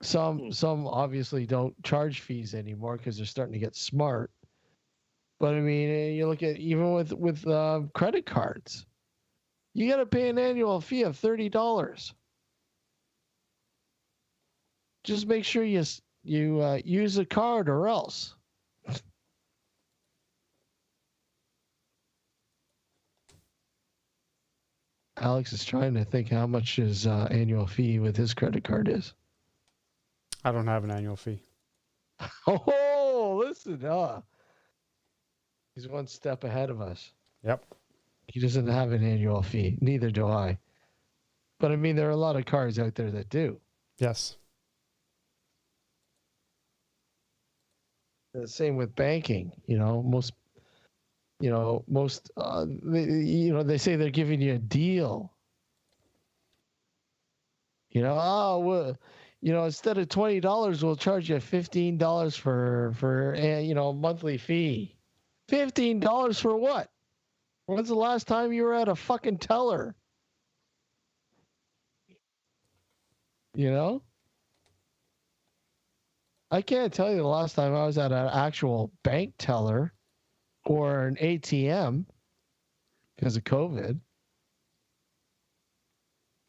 Some obviously don't charge fees anymore because they're starting to get smart. But I mean, you look at even with credit cards, you got to pay an annual fee of $30. Just make sure you use a card or else. Alex is trying to think how much his annual fee with his credit card is. I don't have an annual fee. Oh, listen, he's one step ahead of us. Yep. He doesn't have an annual fee. Neither do I. But I mean, there are a lot of cards out there that do. Yes. The same with banking. Most they say they're giving you a deal. Instead of $20, we'll charge you $15 for monthly fee. $15 for what? When's the last time you were at a fucking teller? I can't tell you the last time I was at an actual bank teller or an ATM because of COVID.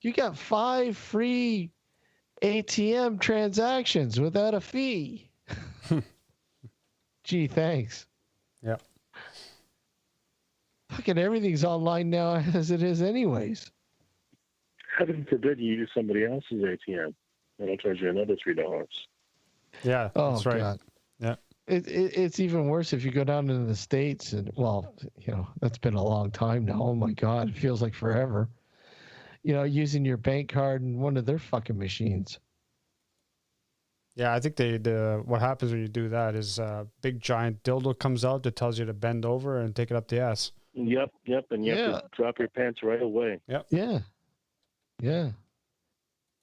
You got 5 free ATM transactions without a fee. Gee, thanks. Yep. Fucking everything's online now as it is anyways. Heaven forbid you use somebody else's ATM. That'll charge you another $3. Yeah, that's right. God. Yeah. It's even worse if you go down into the States and, that's been a long time now. Oh my God, it feels like forever. Using your bank card in one of their fucking machines. Yeah, I think what happens when you do that is a big giant dildo comes out that tells you to bend over and take it up the ass. Yep, and you have to drop your pants right away. Yep. Yeah.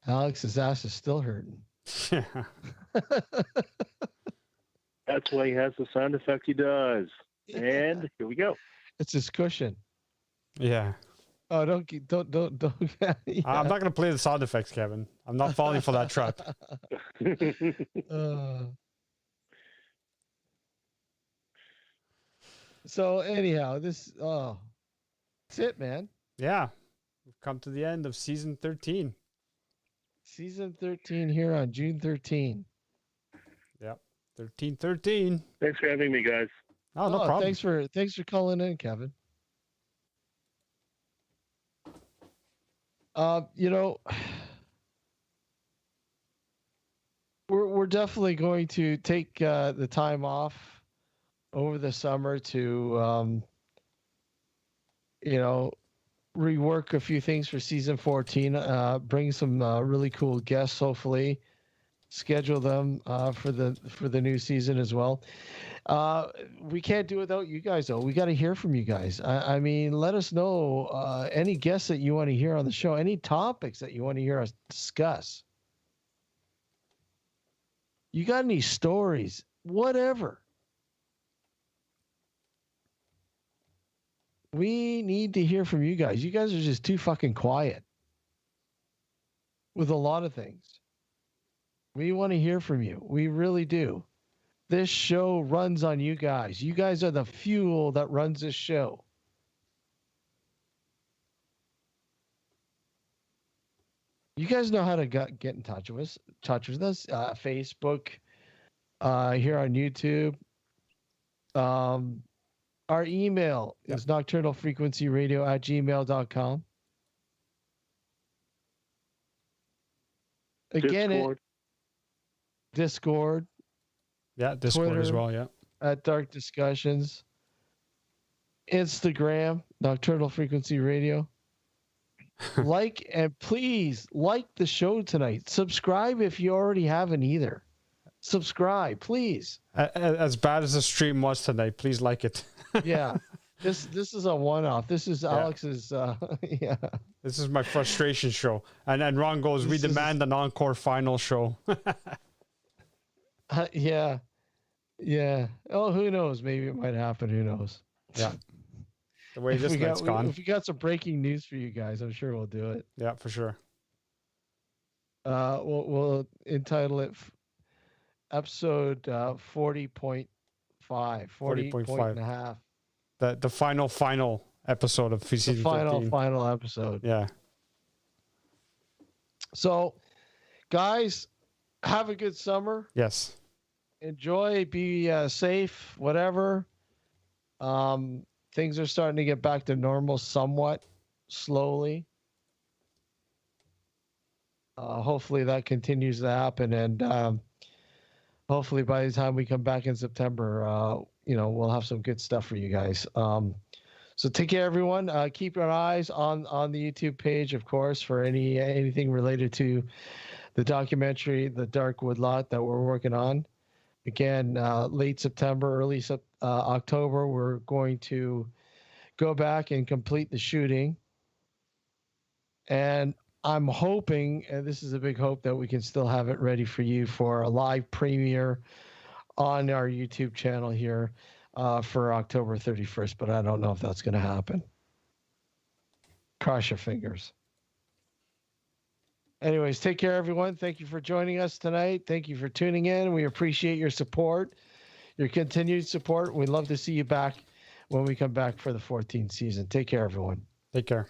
Alex's ass is still hurting. That's why he has the sound effect he does. Yeah. And here we go. It's his cushion. Yeah. Oh, don't. Yeah. I'm not going to play the sound effects, Kevin. I'm not falling for that trap. So anyhow, that's it, man. Yeah. We've come to the end of season 13. Season 13 here on June 13. Yep. 13. Thanks for having me, guys. Oh, no problem. Thanks for calling in, Kevin. We're definitely going to take the time off over the summer to rework a few things for season 14, bring some really cool guests, hopefully schedule them for the new season as well. We can't do it without you guys, though. We got to hear from you guys. I mean, let us know any guests that you want to hear on the show, any topics that you want to hear us discuss. You got any stories, whatever. We need to hear from you guys. You guys are just too fucking quiet with a lot of things. We want to hear from you. We really do. This show runs on you guys. You guys are the fuel that runs this show. You guys know how to get in touch with us. Facebook, here on YouTube. Our email is nocturnalfrequencyradio@gmail.com. Again, Discord. Yeah, Discord Twitter, as well, yeah. At Dark Discussions. Instagram, Nocturnal Frequency Radio. Like, and please like the show tonight. Subscribe if you already haven't either. Subscribe, please. As bad as the stream was tonight, please like it. Yeah. This is a one-off. This is Alex's yeah. This is my frustration show. And Ron goes, we demand an encore final show. Yeah. Yeah. Oh, who knows? Maybe it might happen. Who knows? Yeah. The way this night's gone. If we got some breaking news for you guys, I'm sure we'll do it. Yeah, for sure. We'll entitle it episode 40.5, 40.5 and a half. The final episode of season 15. Final episode. Yeah. So, guys, have a good summer. Yes. Enjoy, be safe, whatever. Things are starting to get back to normal somewhat slowly. Hopefully that continues to happen, and hopefully by the time we come back in September, we'll have some good stuff for you guys. So take care, everyone. Keep your eyes on the YouTube page, of course, for anything related to the documentary, The Dark Woodlot, that we're working on. Again, late September, early October, we're going to go back and complete the shooting. And I'm hoping, and this is a big hope, that we can still have it ready for you for a live premiere on our YouTube channel here for October 31st, but I don't know if that's going to happen. Cross your fingers. Anyways, take care, everyone. Thank you for joining us tonight. Thank you for tuning in. We appreciate your support, your continued support. We'd love to see you back when we come back for the 14th season. Take care, everyone. Take care.